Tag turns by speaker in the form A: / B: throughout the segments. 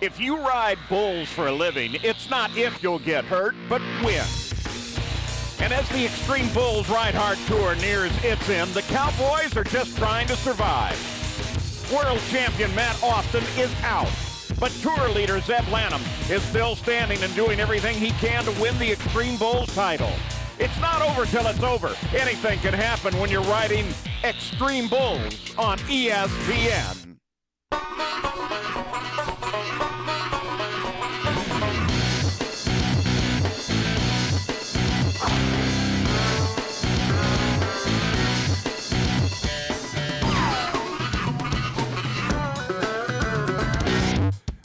A: If you ride bulls for a living, it's not if you'll get hurt, but when. And as the Xtreme Bulls Ride Hard Tour nears its end, the Cowboys are just trying to survive. World champion Matt Austin is out, but tour leader Zeb Lanham is still standing and doing everything he can to win the Xtreme Bulls title. It's not over till it's over. Anything can happen when you're riding Xtreme Bulls on ESPN.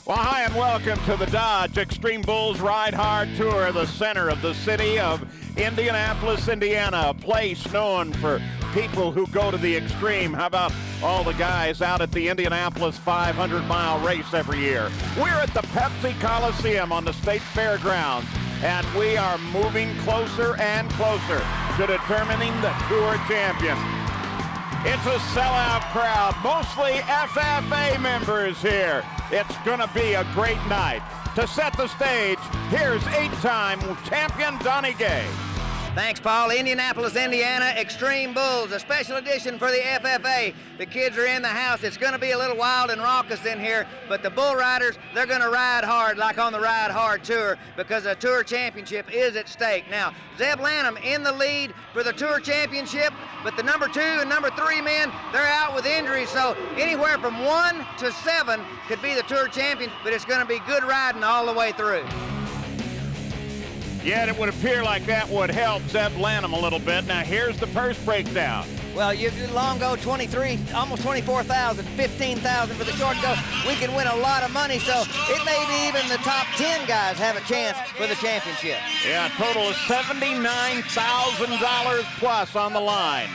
A: Well, hi and welcome to the Dodge Xtreme Bulls Ride Hard Tour, the center of the city of Indianapolis, Indiana, a place known for people who go to the extreme. How about all the guys out at the Indianapolis 500-mile race every year? We're at the Pepsi Coliseum on the state fairgrounds, and we are moving closer and closer to determining the tour champion. It's a sellout crowd, mostly FFA members here. It's going to be a great night. To set the stage, here's 8-time champion Donnie Gay.
B: Thanks, Paul. Indianapolis, Indiana, Xtreme Bulls, a special edition for the FFA. The kids are in the house. It's going to be a little wild and raucous in here, but the bull riders, they're going to ride hard like on the Ride Hard Tour because a tour championship is at stake. Now, Zeb Lanham in the lead for the tour championship, but the number 2 and number 3 men, they're out with injuries, so anywhere from 1 to 7 could be the tour champion, but it's going to be good riding all the way through.
A: Yet it would appear like that would help Zeb Lanham a little bit. Now here's the purse breakdown.
B: Well, you do long go 23, almost 24,000, 15,000 for the short go. We can win a lot of money, so it may be even the top 10 guys have a chance for the championship.
A: Yeah, a total of $79,000 plus on the line.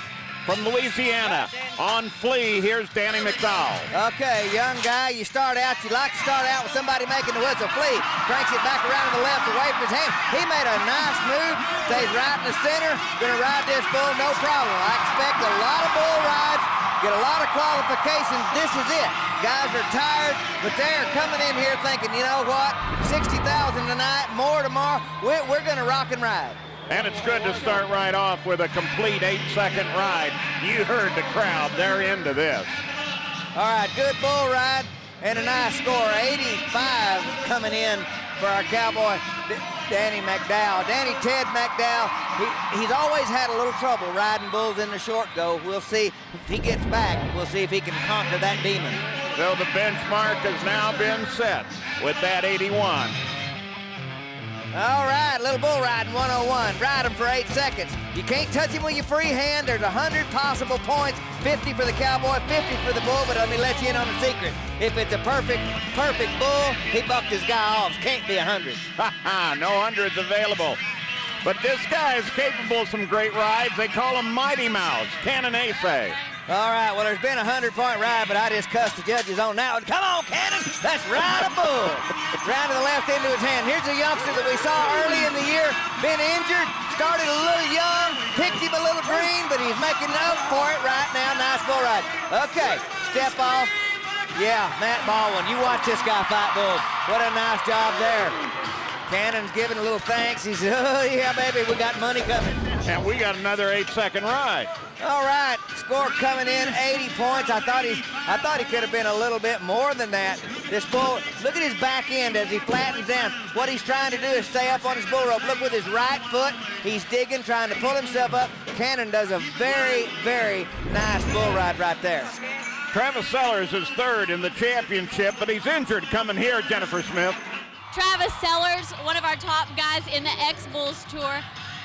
A: From Louisiana, on Flea, here's Danny McDowell.
B: Okay, young guy, you like to start out with somebody making the whistle. Flea cranks it back around to the left, away from his hand. He made a nice move, stays right in the center, gonna ride this bull, no problem. I expect a lot of bull rides, get a lot of qualifications. This is it. Guys are tired, but they're coming in here thinking, you know what, 60,000 tonight, more tomorrow, we're gonna rock and ride.
A: And it's good to start right off with a complete 8-second ride. You heard the crowd. They're into this.
B: All right, good bull ride and a nice score. 85 coming in for our cowboy, Danny McDowell. Danny Ted McDowell, he's always had a little trouble riding bulls in the short go. We'll see if he gets back. We'll see if he can conquer that demon.
A: So the benchmark has now been set with that 81.
B: All right, little bull riding 101. Ride him for 8 seconds. You can't touch him with your free hand. There's 100 possible points. 50 for the cowboy, 50 for the bull, but let me let you in on a secret. If it's a perfect bull, he bucked his guy off. Can't be 100.
A: No hundreds available. But this guy is capable of some great rides. They call him Mighty Mouse, Cannon Ace.
B: All right, well, there's been a 100-point ride, but I just cussed the judges on that one. Come on, Cannon, let's ride a bull. Round to the left into his hand. Here's a youngster that we saw early in the year, been injured, started a little young, picked him a little green, but he's making up for it right now. Nice bull ride. Okay, step off. Yeah, Matt Baldwin, you watch this guy fight bulls. What a nice job there. Cannon's giving a little thanks. He said, oh, yeah, baby, we got money coming.
A: And we got another 8-second ride.
B: All right, score coming in, 80 points. I thought he could have been a little bit more than that. This bull, look at his back end as he flattens down. What he's trying to do is stay up on his bull rope. Look with his right foot, he's digging, trying to pull himself up. Cannon does a very, very nice bull ride right there.
A: Travis Sellers is third in the championship, but he's injured coming here, Jennifer Smith.
C: Travis Sellers, one of our top guys in the X-Bulls Tour.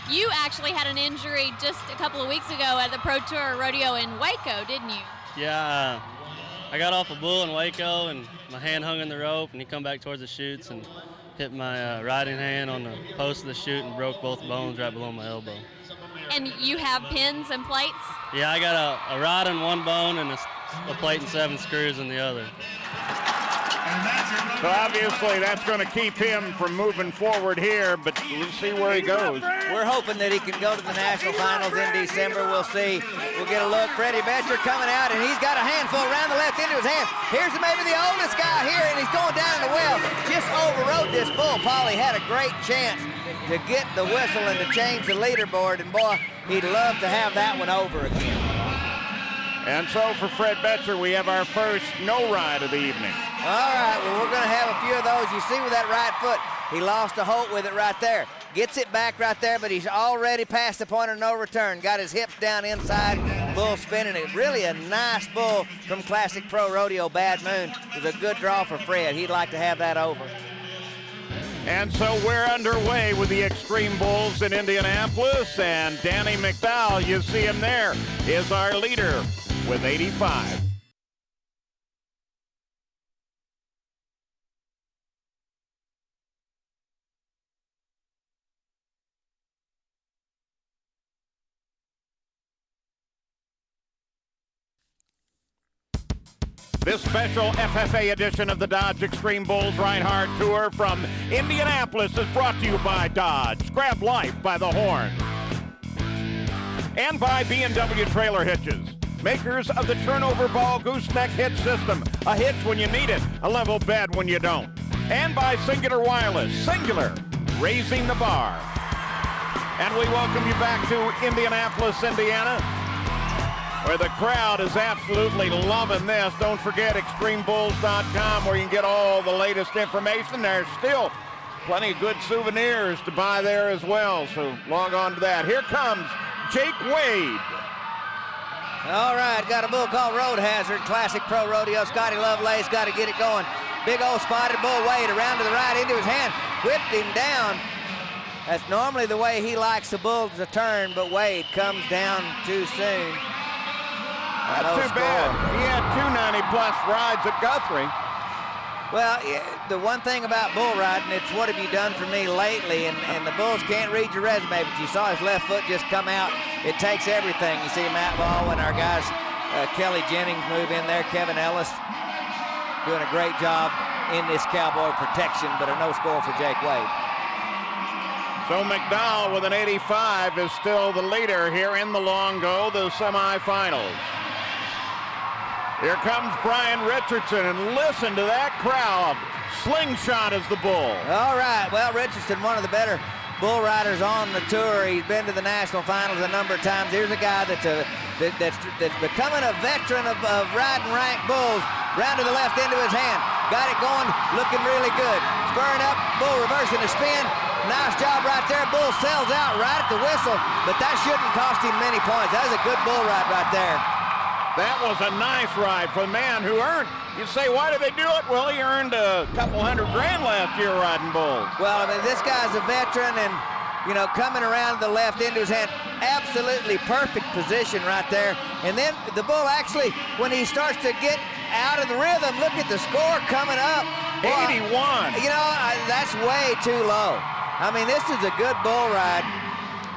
C: You actually had an injury just a couple of weeks ago at the Pro Tour Rodeo in Waco, didn't you?
D: Yeah, I got off a bull in Waco and my hand hung in the rope and he come back towards the chutes and hit my riding hand on the post of the chute and broke both bones right below my elbow.
C: And you have pins and plates?
D: Yeah, I got a rod in one bone and a plate and 7 screws in the other.
E: And that's it.
A: So obviously that's going to keep him from moving forward here, but we'll see where he goes.
B: We're hoping that he can go to the national finals in December. We'll see. We'll get a look. Freddie Betcher coming out, and he's got a handful around the left into his hand. Here's maybe the oldest guy here, and he's going down in the well. Just overrode this bull. Paulie had a great chance to get the whistle and to change the leaderboard, and boy, he'd love to have that one over again.
A: And so for Fred Betcher, we have our first no ride of the evening.
B: All right, well, we're going to have a few of those. You see with that right foot, he lost a hold with it right there. Gets it back right there, but he's already past the point of no return. Got his hips down inside, bull spinning it. Really a nice bull from Classic Pro Rodeo Bad Moon. It was a good draw for Fred. He'd like to have that over.
A: And so we're underway with the Xtreme Bulls in Indianapolis, and Danny McDowell, you see him there, is our leader with 85. This special FFA edition of the Dodge Xtreme Bulls Ride Hard Tour from Indianapolis is brought to you by Dodge. Grab life by the horn. And by B&W Trailer Hitches, makers of the turnover ball gooseneck hitch system. A hitch when you need it, a level bed when you don't. And by Singular Wireless. Singular, raising the bar. And we welcome you back to Indianapolis, Indiana, where the crowd is absolutely loving this. Don't forget XtremeBulls.com, where you can get all the latest information. There's still plenty of good souvenirs to buy there as well, so log on to that. Here comes Jake Wade.
B: All right, got a bull called Road Hazard, Classic Pro Rodeo. Scotty Lovelace got to get it going. Big old spotted bull Wade around to the right into his hand, whipped him down. That's normally the way he likes the bull to turn, but Wade comes down too soon.
A: Not too bad. He had 290-plus rides at Guthrie.
B: Well, the one thing about bull riding, it's what have you done for me lately, and the bulls can't read your resume, but you saw his left foot just come out. It takes everything. You see Matt Ball and our guys, Kelly Jennings move in there, Kevin Ellis doing a great job in this cowboy protection, but a no score for Jake Wade.
A: So McDowell with an 85 is still the leader here in the Longo, the semifinals. Here comes Brian Richardson, and listen to that crowd. Slingshot is the bull.
B: All right, well, Richardson, one of the better bull riders on the tour. He's been to the national finals a number of times. Here's a guy that's becoming a veteran of riding rank bulls. Round to the left into his hand. Got it going, looking really good. Spurring up, bull reversing the spin. Nice job right there. Bull sails out right at the whistle, but that shouldn't cost him many points. That was a good bull ride right there.
A: That was a nice ride for the man who earned. You say, why did they do it? Well, he earned a couple $100,000 last year riding bulls.
B: Well, I mean, this guy's a veteran, and, you know, coming around the left into his hand, absolutely perfect position right there. And then the bull actually, when he starts to get out of the rhythm, look at the score coming up. Boy,
A: 81.
B: You know, that's way too low. I mean, this is a good bull ride.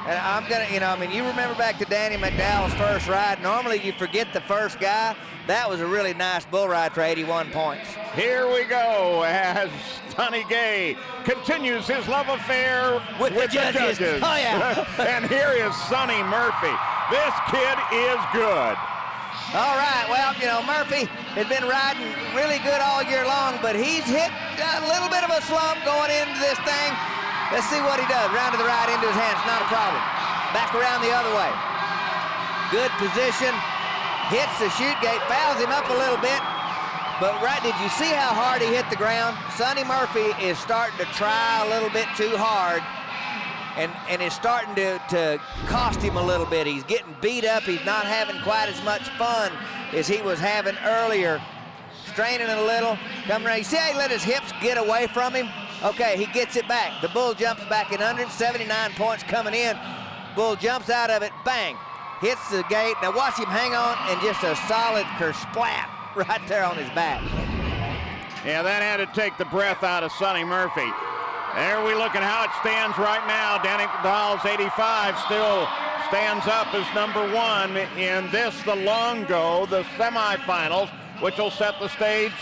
B: And I'm going to, you know, I mean, you remember back to Danny McDowell's first ride. Normally you forget the first guy. That was a really nice bull ride for 81 points.
A: Here we go as Sonny Gay continues his love affair with the judges.
B: Oh, yeah.
A: And here is Sonny Murphy. This kid is good.
B: All right, well, you know, Murphy has been riding really good all year long, but he's hit a little bit of a slump going into this thing. Let's see what he does. Round to the right into his hands, not a problem. Back around the other way. Good position. Hits the chute gate, fouls him up a little bit. But right, did you see how hard he hit the ground? Sonny Murphy is starting to try a little bit too hard. And it's starting to cost him a little bit. He's getting beat up. He's not having quite as much fun as he was having earlier. Straining it a little. Coming around. You see how he let his hips get away from him? Okay, he gets it back. The bull jumps back in under 79 points coming in. Bull jumps out of it, bang, hits the gate. Now watch him hang on, and just a solid kersplat right there on his back.
A: Yeah, that had to take the breath out of Sonny Murphy. There we look at how it stands right now. Danny McDowell's 85 still stands up as number one in this, the Longo, the semifinals, which will set the stage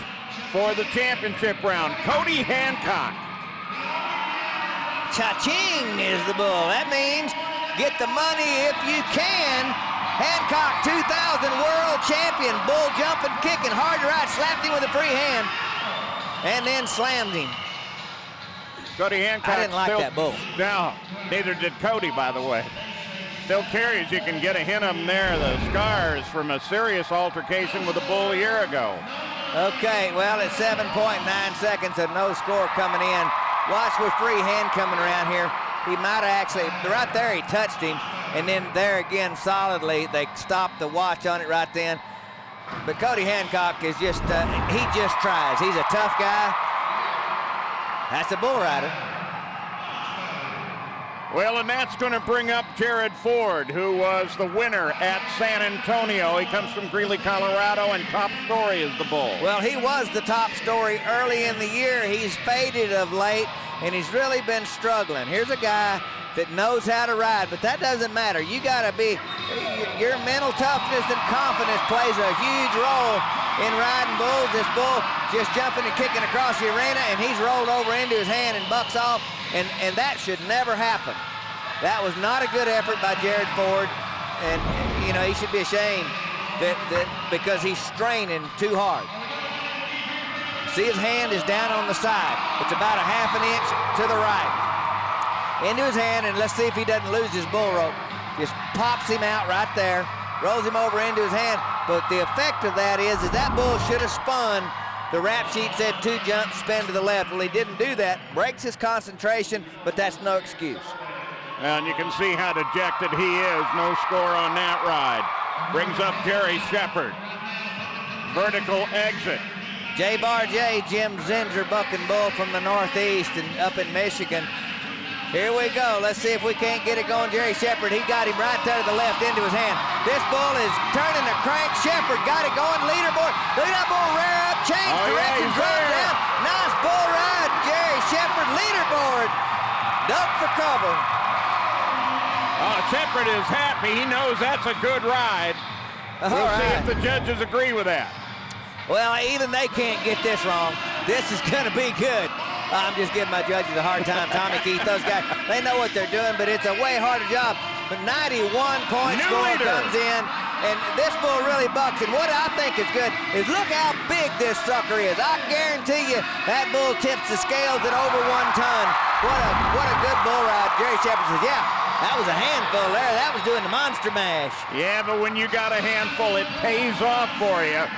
A: for the championship round. Cody Hancock.
B: Cha-ching is the bull. That means get the money if you can. Hancock, 2000 world champion. Bull jumping, kicking, hard to ride. Slapped him with a free hand and then slammed him.
A: Cody Hancock.
B: I didn't like that bull.
A: No, neither did Cody, by the way. Still carries. You can get a hint of them there. The scars from a serious altercation with a bull a year ago.
B: Okay, well, it's 7.9 seconds and no score coming in. Watch with free hand coming around here. He might have actually, right there he touched him, and then there again solidly, they stopped the watch on it right then. But Cody Hancock is just, he just tries. He's a tough guy. That's a bull rider.
A: Well, and that's going to bring up Jared Ford, who was the winner at San Antonio. He comes from Greeley, Colorado, and Top Story is the bull.
B: Well, he was the top story early in the year. He's faded of late, and he's really been struggling. Here's a guy that knows how to ride, but that doesn't matter. You got to be, your mental toughness and confidence plays a huge role in riding bulls. This bull just jumping and kicking across the arena, and he's rolled over into his hand and bucks off, and that should never happen. That was not a good effort by Jared Ford, and you know, he should be ashamed that because he's straining too hard. See, his hand is down on the side. It's about a half an inch to the right. Into his hand, and let's see if he doesn't lose his bull rope. Just pops him out right there, rolls him over into his hand. But the effect of that is that bull should have spun. The rap sheet said 2 jumps, spin to the left. Well, he didn't do that. Breaks his concentration, but that's no excuse.
A: And you can see how dejected he is. No score on that ride. Brings up Jerry Shepard. Vertical exit.
B: J-Bar J, Jim Zinsser, bucking bull from the Northeast and up in Michigan. Here we go. Let's see if we can't get it going. Jerry Shepard, he got him right there to the left into his hand. This bull is turning the crank. Shepard got it going. Leaderboard. Look at that bull rear up. Change direction. Drop down. Nice bull ride. Jerry Shepard, leaderboard. Duck for cover.
A: Shepard is happy. He knows that's a good ride. We'll see if the judges agree with that.
B: Well, even they can't get this wrong. This is going to be good. I'm just giving my judges a hard time. Tommy Keith, those guys, they know what they're doing, but it's a way harder job. But 91 point score comes in, and this bull really bucks. And what I think is good is look how big this sucker is. I guarantee you that bull tips the scales at over 1 ton. What a good bull ride. Jerry Shepard says, yeah, that was a handful there. That was doing the monster mash.
A: Yeah, but when you got a handful, it pays off for you.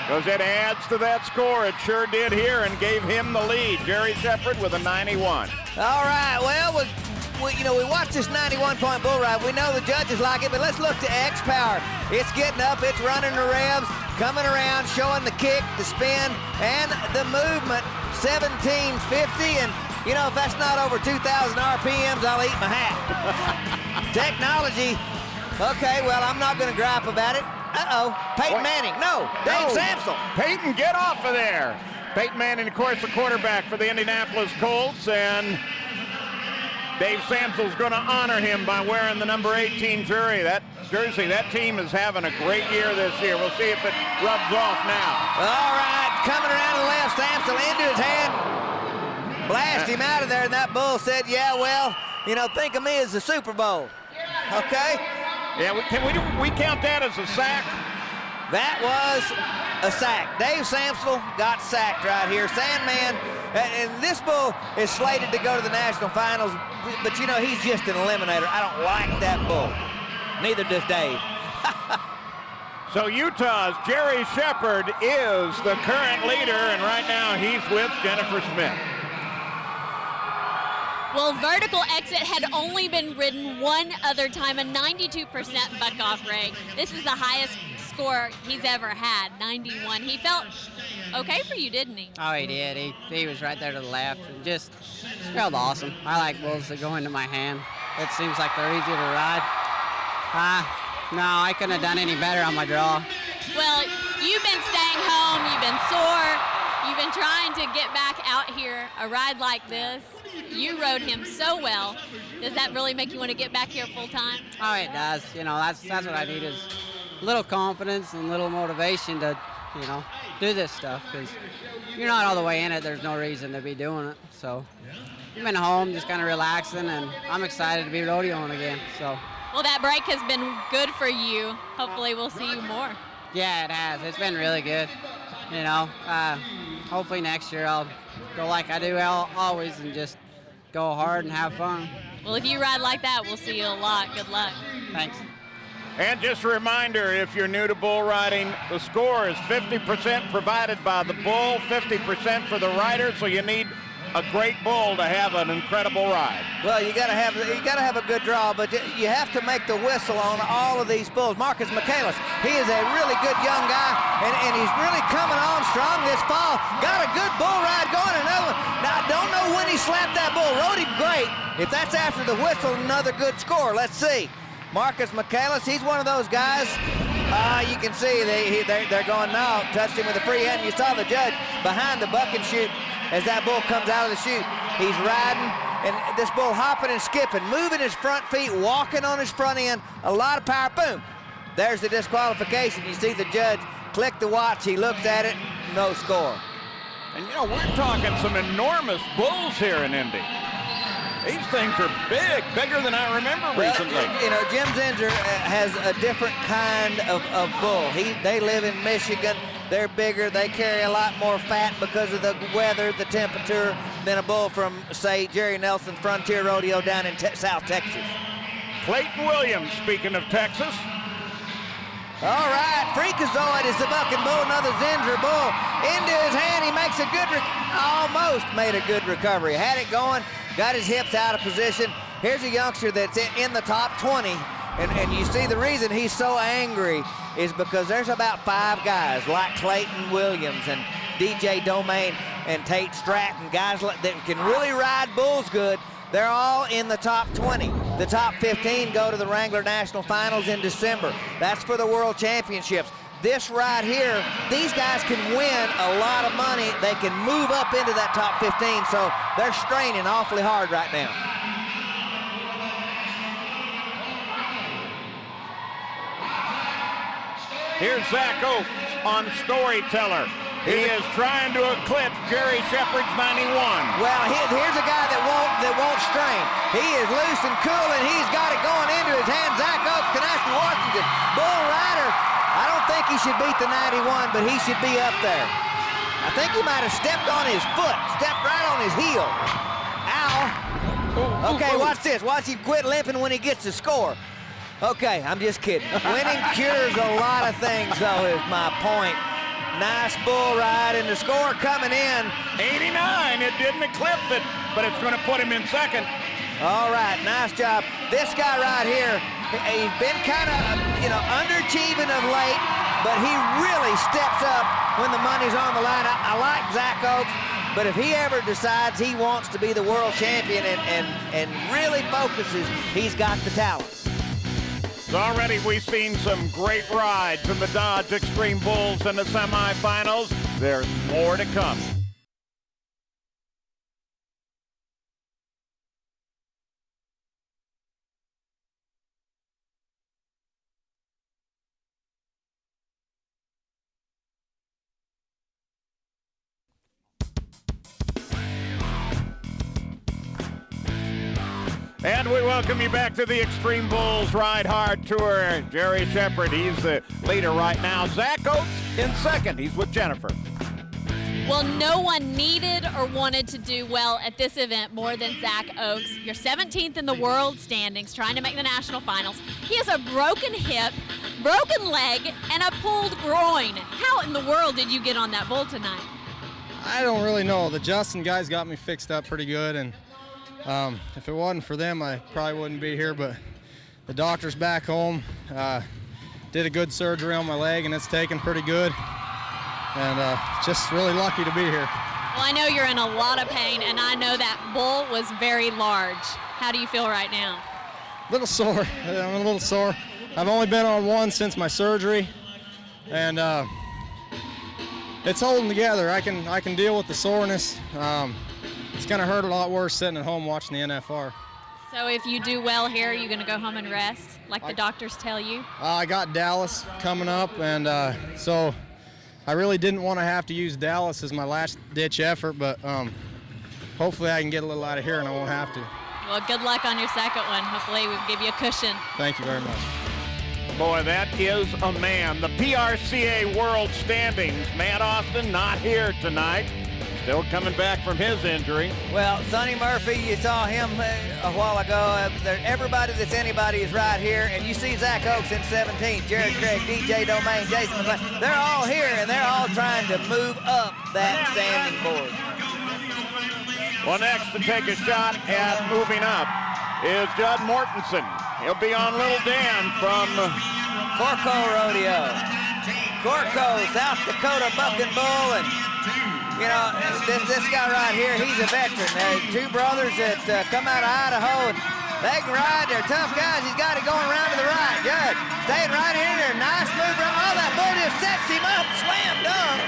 A: Because it adds to that score. It sure did here and gave him the lead. Jerry Shepard with a 91.
B: All right, well, we watched this 91-point bull ride. We know the judges like it, but let's look to X Power. It's getting up, it's running the revs, coming around, showing the kick, the spin, and the movement. 1750, and you know, if that's not over 2,000 RPMs, I'll eat my hat. Technology. Okay, well, I'm not going to gripe about it. Uh-oh, Peyton Manning. No, Dave Samsel.
A: Peyton, get off of there. Peyton Manning, of course, the quarterback for the Indianapolis Colts, and Dave Samsel's going to honor him by wearing the number 18 jersey. That team is having a great year this year. We'll see if it rubs off now.
B: All right, coming around to the left, Samsel into his hand. Blast him out of there, and that bull said, yeah, well, you know, think of me as the Super Bowl. Okay?
A: Yeah, can we count that as a sack?
B: That was a sack. Dave Samsel got sacked right here. Sandman, and this bull is slated to go to the national finals, but you know, he's just an eliminator. I don't like that bull. Neither does Dave.
A: So Utah's Jerry Shepard is the current leader, and right now he's with Jennifer Smith.
C: Well, vertical exit had only been ridden one other time, a 92% buck-off rate. This is the highest score he's ever had, 91. He felt okay for you, didn't he?
E: Oh, he did. He was right there to the left. And just felt awesome. I like bulls that go into my hand. It seems like they're easy to ride. No, I couldn't have done any better on my draw.
C: Well, you've been staying home. You've been sore. You've been trying to get back out here, a ride like this. You rode him so well. Does that really make you want to get back here full time?
E: Oh, it does. You know, that's what I need is a little confidence and a little motivation to you know, do this stuff, because you're not all the way in it. There's no reason to be doing it. So I'm in home, just kind of relaxing, and I'm excited to be rodeoing again. So.
C: Well, that break has been good for you. Hopefully we'll see you more.
E: Yeah, it has. It's been really good. You know, hopefully next year I'll go like I do always and just go hard and have fun.
C: Well, if you ride like that, we'll see you a lot. Good luck.
E: Thanks.
A: And just a reminder, if you're new to bull riding, the score is 50% provided by the bull, 50% for the rider, so you need a great bull to have an incredible ride.
B: Well, you gotta have a good draw, but you have to make the whistle on all of these bulls. Marcus Michaelis, he is a really good young guy, and he's really coming on strong this fall. Got a good bull ride going, another one. Now, I don't know when he slapped that bull. Rode him great. If that's after the whistle, another good score. Let's see. Marcus Michaelis, he's one of those guys. You can see they're going now. Touched him with a free hand. You saw the judge behind the buck and chute as that bull comes out of the chute. He's riding, and this bull hopping and skipping, moving his front feet, walking on his front end, a lot of power. Boom. There's the disqualification. You see the judge click the watch. He looks at it, no score.
A: And, you know, we're talking some enormous bulls here in Indy. These things are big, bigger than I remember recently.
B: You know, Jim Zinsser has a different kind of bull. They live in Michigan. They're bigger. They carry a lot more fat because of the weather, the temperature, than a bull from, say, Jerry Nelson's Frontier Rodeo down in South Texas.
A: Clayton Williams, speaking of Texas.
B: All right, Freakazoid is the bucking bull, another Zinsser bull. Into his hand, he makes almost made a good recovery. Had it going, got his hips out of position. Here's a youngster that's in the top 20, and you see the reason he's so angry is because there's about 5 guys like Clayton Williams and DJ Domain and Tate Stratton, guys that can really ride bulls good. They're all in the top 20. The top 15 go to the Wrangler National Finals in December. That's for the World Championships. This right here, these guys can win a lot of money. They can move up into that top 15, so they're straining awfully hard right now.
A: Here's Zach Oakes on Storyteller. He is trying to eclipse Jerry Shepard's 91.
B: Well, here's a guy that won't strain. He is loose and cool, and he's got it going into his hand. Zach Oakes, Canasta, Washington, bull rider. I don't think he should beat the 91, but he should be up there. I think he might have stepped on his foot, stepped right on his heel. Ow. Okay, watch this. Watch him quit limping when he gets the score. Okay, I'm just kidding. Winning cures a lot of things, though, is my point. Nice bull ride, and the score coming in.
A: 89. It didn't eclipse it, but it's going to put him in second.
B: All right, nice job. This guy right here, he's been kind of, underachieving of late, but he really steps up when the money's on the line. I like Zach Oakes, but if he ever decides he wants to be the world champion and really focuses, he's got the talent.
A: So already we've seen some great rides in the Dodge Xtreme Bulls in the semifinals. There's more to come. And we welcome you back to the Xtreme Bulls Ride Hard Tour. Jerry Shepard, he's the leader right now. Zach Oakes in second. He's with Jennifer.
C: Well, no one needed or wanted to do well at this event more than Zach Oakes. You're 17th in the world standings, trying to make the national finals. He has a broken hip, broken leg, and a pulled groin. How in the world did you get on that bull tonight?
F: I don't really know. The Justin guys got me fixed up pretty good, and if it wasn't for them, I probably wouldn't be here, but the doctor's back home, did a good surgery on my leg, and it's taken pretty good, and just really lucky to be here.
C: Well, I know you're in a lot of pain, and I know that bull was very large. How do you feel right now?
F: A little sore. I'm a little sore. I've only been on one since my surgery, and it's holding together. I can deal with the soreness. It's going to hurt a lot worse sitting at home watching the NFR.
C: So if you do well here, are you going to go home and rest like the doctors tell you?
F: I got Dallas coming up, and so I really didn't want to have to use Dallas as my last ditch effort, but hopefully I can get a little out of here and I won't have to.
C: Well, good luck on your second one. Hopefully we'll give you a cushion.
F: Thank you very much.
A: Boy, that is a man. The PRCA World Standings. Matt Austin not here tonight. Still coming back from his injury.
B: Well, Sonny Murphy, you saw him a while ago. Everybody that's anybody is right here. And you see Zach Oakes in 17th, Jared Craig, DJ Domain, Jason McClain. They're all here, and they're all trying to move up that standing board.
A: Well, next to take a shot at moving up is Judd Mortensen. He'll be on Little Dan from
B: Corco Rodeo. Corco, South Dakota Bucking Bull, and you know, this guy right here, he's a veteran. Two brothers that come out of Idaho. And they can ride. They're tough guys. He's got it going around to the right. Good. Staying right in there. Nice move. Oh, that bull just sets him up. Slam dunk.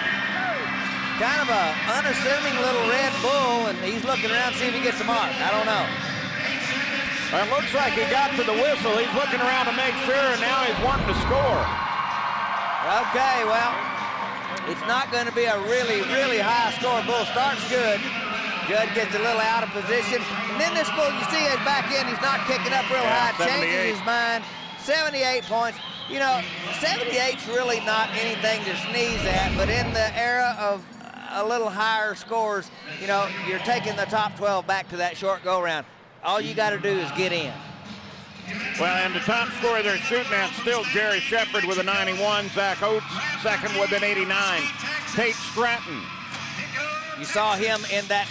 B: Kind of a unassuming little red bull, and he's looking around to see if he gets a mark. I don't know.
A: Well, it looks like he got to the whistle. He's looking around to make sure, and now he's wanting to score.
B: Okay, well, it's not going to be a really, really high score. Bull starts good. Judd gets a little out of position. And then this bull, you see his back end, he's not kicking up real high. Changes his mind. 78 points. You know, 78's really not anything to sneeze at, but in the era of a little higher scores, you know, you're taking the top 12 back to that short go-round. All you got to do is get in.
A: Well, and the top scorer they're shooting at still Jerry Shepard with a 91. Zach Oates second with an 89. Tate Stratton.
B: You saw him in that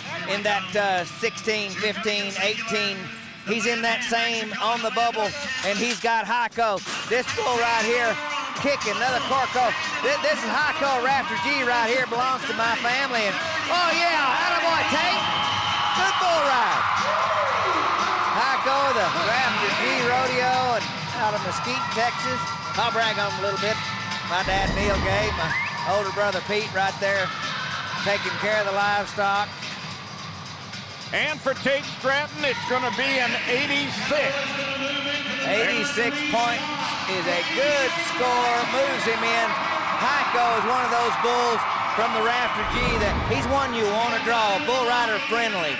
B: 16, 15, 18. He's in that same on the bubble, and he's got Heiko. This bull right here, kicking another Corco. This is Heiko Raptor G right here, belongs to my family. And oh yeah, attaboy Tate. Good bull ride. Heiko, the Raptor G rodeo, and out of Mesquite, Texas. I'll brag on him a little bit. My dad Neil Gay, my older brother Pete right there, taking care of the livestock.
A: And for Tate Stratton, it's going to be an 86.
B: 86 points is a good score, moves him in. Heiko is one of those bulls from the Raptor G that he's one you want to draw, bull rider friendly.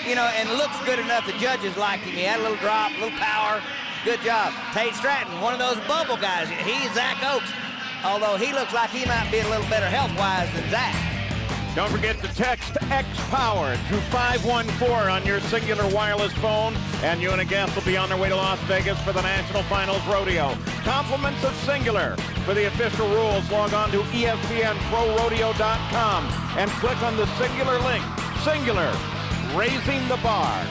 B: You know, and looks good enough, the judges liked him. He had a little drop, a little power. Good job. Tate Stratton, one of those bubble guys. He's Zach Oakes, although he looks like he might be a little better health-wise than Zach.
A: Don't forget to text X-Power to 514 on your Singular wireless phone, and you and a guest will be on their way to Las Vegas for the National Finals Rodeo. Compliments of Singular. For the official rules, log on to ESPNProRodeo.com and click on the Singular link. Singular, raising the bar.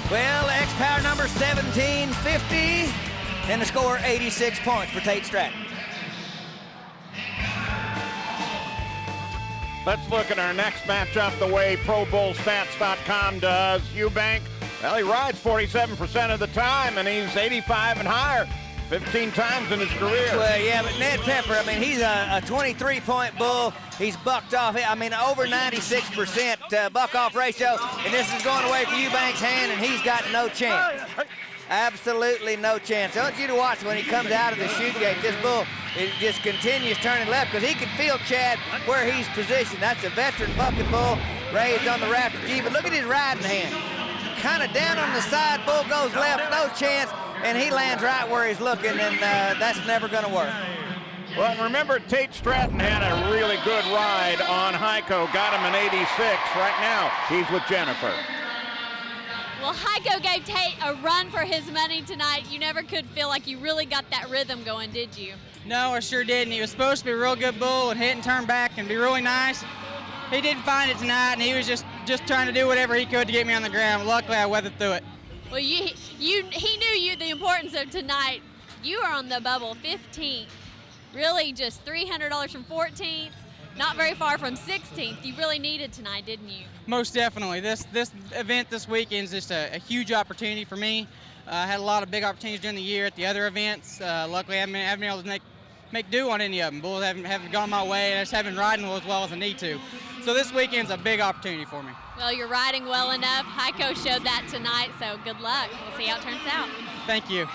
B: Well, X-Power number 1750, and the score 86 points for Tate Stratton.
A: Let's look at our next matchup the way ProBullStats.com does. Eubank, well, he rides 47% of the time, and he's 85 and higher 15 times in his career.
B: Well, yeah, but Ned Pepper, I mean, he's a 23-point bull. He's bucked off. I mean, over 96% buck-off ratio, and this is going away for Eubank's hand, and he's got no chance. Absolutely no chance. I want you to watch when he comes out of the chute gate. This bull, it just continues turning left because he can feel Chad where he's positioned. That's a veteran bucking bull raised on the Raptor G, but look at his riding hand. Kind of down on the side, bull goes left, no chance, and he lands right where he's looking, and that's never going to work.
A: Well, remember, Tate Stratton had a really good ride on Heiko, got him an 86. Right now, he's with Jennifer.
C: Well, Heiko gave Tate a run for his money tonight. You never could feel like you really got that rhythm going, did you?
E: No, I sure didn't. He was supposed to be a real good bull and hit and turn back and be really nice. He didn't find it tonight, and he was just trying to do whatever he could to get me on the ground. Luckily, I weathered through it.
C: Well, he knew the importance of tonight. You are on the bubble 15th. Really just $300 from 14th. Not very far from 16th. You really needed tonight, didn't you?
E: Most definitely. This event this weekend is just a huge opportunity for me. I had a lot of big opportunities during the year at the other events. Luckily, I haven't been able to make do on any of them. Bulls haven't gone my way, and I just haven't been riding as well as I need to. So this weekend's a big opportunity for me.
C: Well, you're riding well enough. Heiko showed that tonight, so good luck. We'll see how it turns out.
E: Thank you.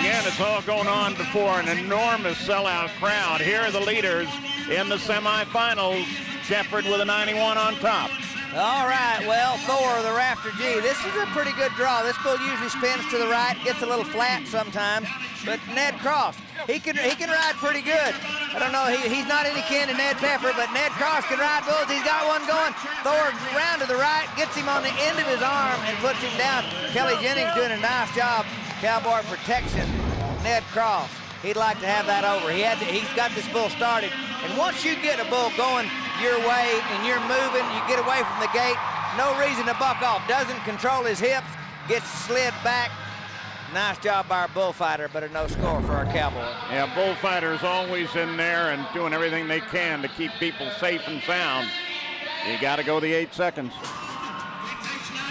A: Again, it's all going on before an enormous sellout crowd. Here are the leaders. in the semifinals. Shepherd with a 91 on top.
B: All right, well, Thor, the Rafter G. This is a pretty good draw. This bull usually spins to the right, gets a little flat sometimes. But Ned Cross, he can ride pretty good. I don't know, he's not any kin to Ned Pepper, but Ned Cross can ride bulls. He's got one going. Thor round to the right, gets him on the end of his arm and puts him down. Kelly Jennings doing a nice job. Cowboy protection. Ned Cross, he'd like to have that over. He's got this bull started. And once you get a bull going your way and you're moving, you get away from the gate, no reason to buck off. Doesn't control his hips, gets slid back. Nice job by our bullfighter, but a no score for our Cowboy.
A: Yeah, bullfighters always in there and doing everything they can to keep people safe and sound. You got to go the 8 seconds.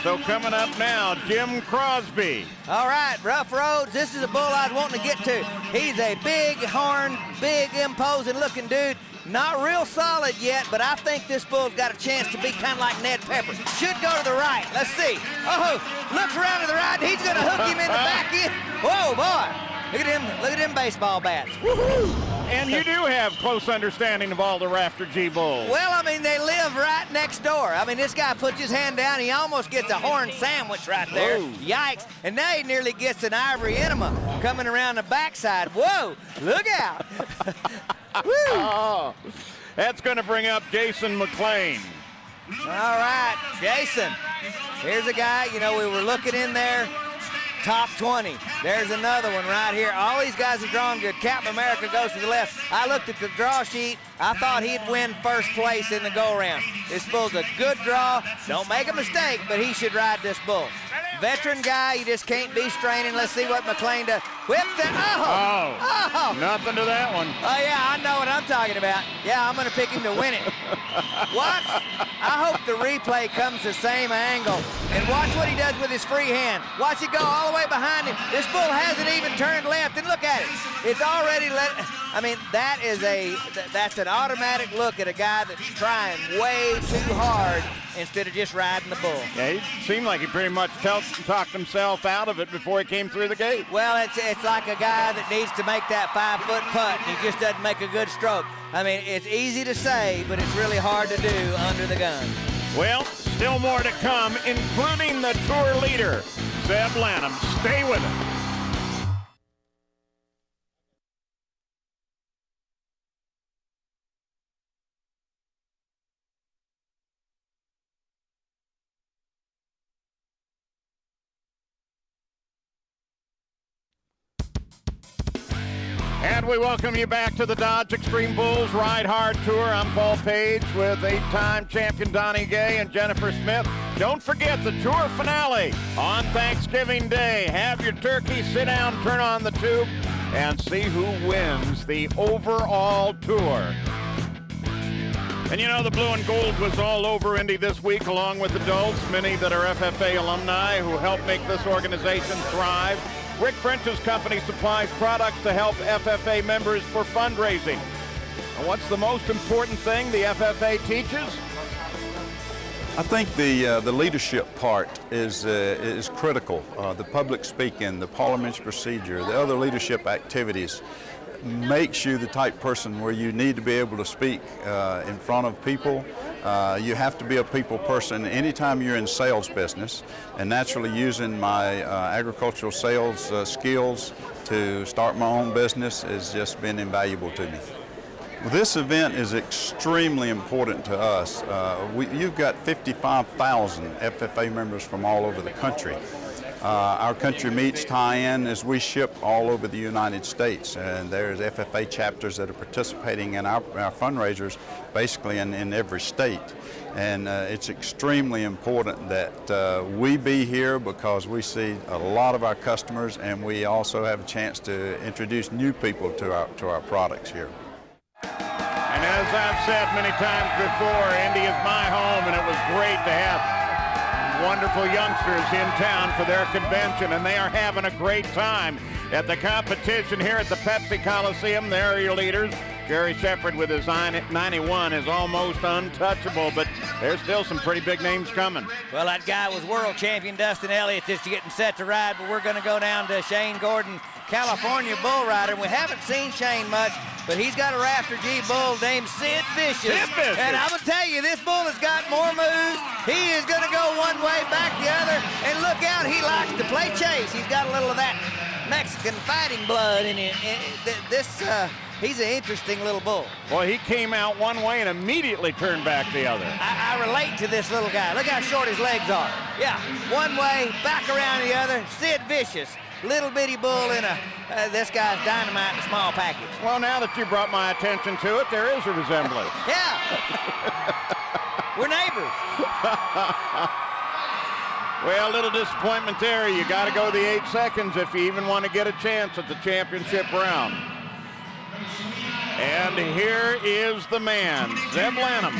A: So coming up now, Jim Crosby.
B: All right, Rough Roads, this is a bull I was wanting to get to. He's a big horn, big imposing looking dude. Not real solid yet, but I think this bull's got a chance to be kind of like Ned Pepper. Should go to the right. Let's see. Oh, looks around to the right. He's going to hook him in the back end. Whoa, boy. Look at him. Look at them baseball bats. Woohoo!
A: And you do have close understanding of all the Rafter G bulls.
B: Well, I mean, they live right next door. I mean, this guy puts his hand down. He almost gets a horn sandwich right there.
A: Whoa.
B: Yikes. And now he nearly gets an ivory enema coming around the backside. Whoa, look out. Woo.
A: Oh, that's going to bring up Jason McLean.
B: All right, Jason. Here's a guy, you know, we were looking in there. Top 20. There's another one right here. All these guys are drawing good. Captain America goes to the left. I looked at the draw sheet. I thought he'd win first place in the go-round. This bull's a good draw. Don't make a mistake, but he should ride this bull. Veteran guy, you just can't be straining. Let's see what McLean does. Whips it. Oh!
A: Nothing to that one.
B: Oh, yeah, I know what I'm talking about. Yeah, I'm going to pick him to win it. Watch. I hope the replay comes the same angle. And watch what he does with his free hand. Watch it go all the way behind him. This bull hasn't even turned left. And look at it. It's already let. I mean, that's an automatic look at a guy that's trying way too hard instead of just riding the bull.
A: Yeah, he seemed like he pretty much talked himself out of it before he came through the gate.
B: Well, it's like a guy that needs to make that 5-foot putt, and he just doesn't make a good stroke. I mean, it's easy to say, but it's really hard to do under the gun.
A: Well, still more to come, including the tour leader, Zeb Lanham. Stay with us. And we welcome you back to the Dodge Xtreme Bulls Ride Hard Tour. I'm Paul Page with 8-time champion Donnie Gay and Jennifer Smith. Don't forget the tour finale on Thanksgiving Day. Have your turkey, sit down, turn on the tube, and see who wins the overall tour. And you know, the blue and gold was all over Indy this week, along with adults, many that are FFA alumni who help make this organization thrive. Rick French's company supplies products to help FFA members for fundraising. And what's the most important thing the FFA teaches?
G: I think the leadership part is critical. The public speaking, the parliamentary procedure, the other leadership activities makes you the type person where you need to be able to speak in front of people. You have to be a people person anytime you're in sales business, and naturally using my agricultural sales skills to start my own business has just been invaluable to me. Well, this event is extremely important to us. You've got 55,000 FFA members from all over the country. Our country meets tie-in as we ship all over the United States, and there's FFA chapters that are participating in our fundraisers basically in every state. And it's extremely important that we be here because we see a lot of our customers, and we also have a chance to introduce new people to our products here.
A: And as I've said many times before, Indy is my home, and it was great to have wonderful youngsters in town for their convention, and they are having a great time at the competition here at the Pepsi Coliseum. There are your leaders. Jerry Shepherd with his 91 is almost untouchable, but there's still some pretty big names coming.
B: Well, that guy was world champion Dustin Elliott just getting set to ride, but we're going to go down to Shane Gordon California bull rider. We haven't seen Shane much, but he's got a Rafter G bull named Sid Vicious. And I'm going to tell you, this bull has got more moves. He is going to go one way, back the other. And look out, he likes to play chase. He's got a little of that Mexican fighting blood in him. He's an interesting little bull.
A: Well, he came out one way and immediately turned back the other.
B: I relate to this little guy. Look how short his legs are. Yeah, one way, back around the other. Sid Vicious, little bitty bull in a, this guy's dynamite in a small package.
A: Well, now that you brought my attention to it, there is a resemblance.
B: Yeah. We're neighbors.
A: Well, a little disappointment there. You got to go the 8 seconds if you even want to get a chance at the championship round. And here is the man, Zeb Lanham.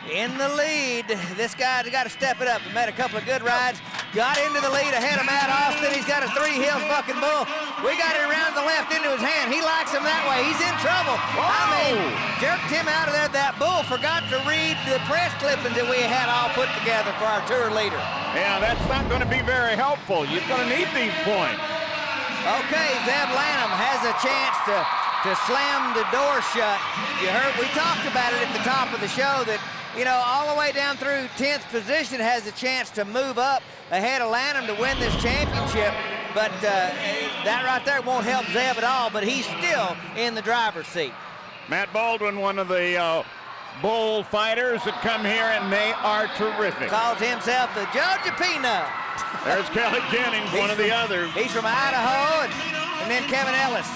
B: In the lead. This guy's got to step it up. He made a couple of good rides. Got into the lead ahead of Matt Austin. He's got a 3 Hills bucking bull. We got it around the left into his hand. He likes him that way. He's in trouble.
A: Whoa.
B: I mean, jerked him out of there. That bull forgot to read the press clippings that we had all put together for our tour leader.
A: Yeah, that's not going to be very helpful. You're going to need these points.
B: Okay, Zeb Lanham has a chance to slam the door shut. You heard, we talked about it at the top of the show that, you know, all the way down through 10th position has a chance to move up ahead of Lanham to win this championship. But that right there won't help Zeb at all, but he's still in the driver's seat.
A: Matt Baldwin, one of the bull fighters that come here, and they are terrific.
B: Calls himself the Georgia Peanut.
A: There's Kelly Jennings, one of the others.
B: He's from Idaho, and then Kevin Ellis,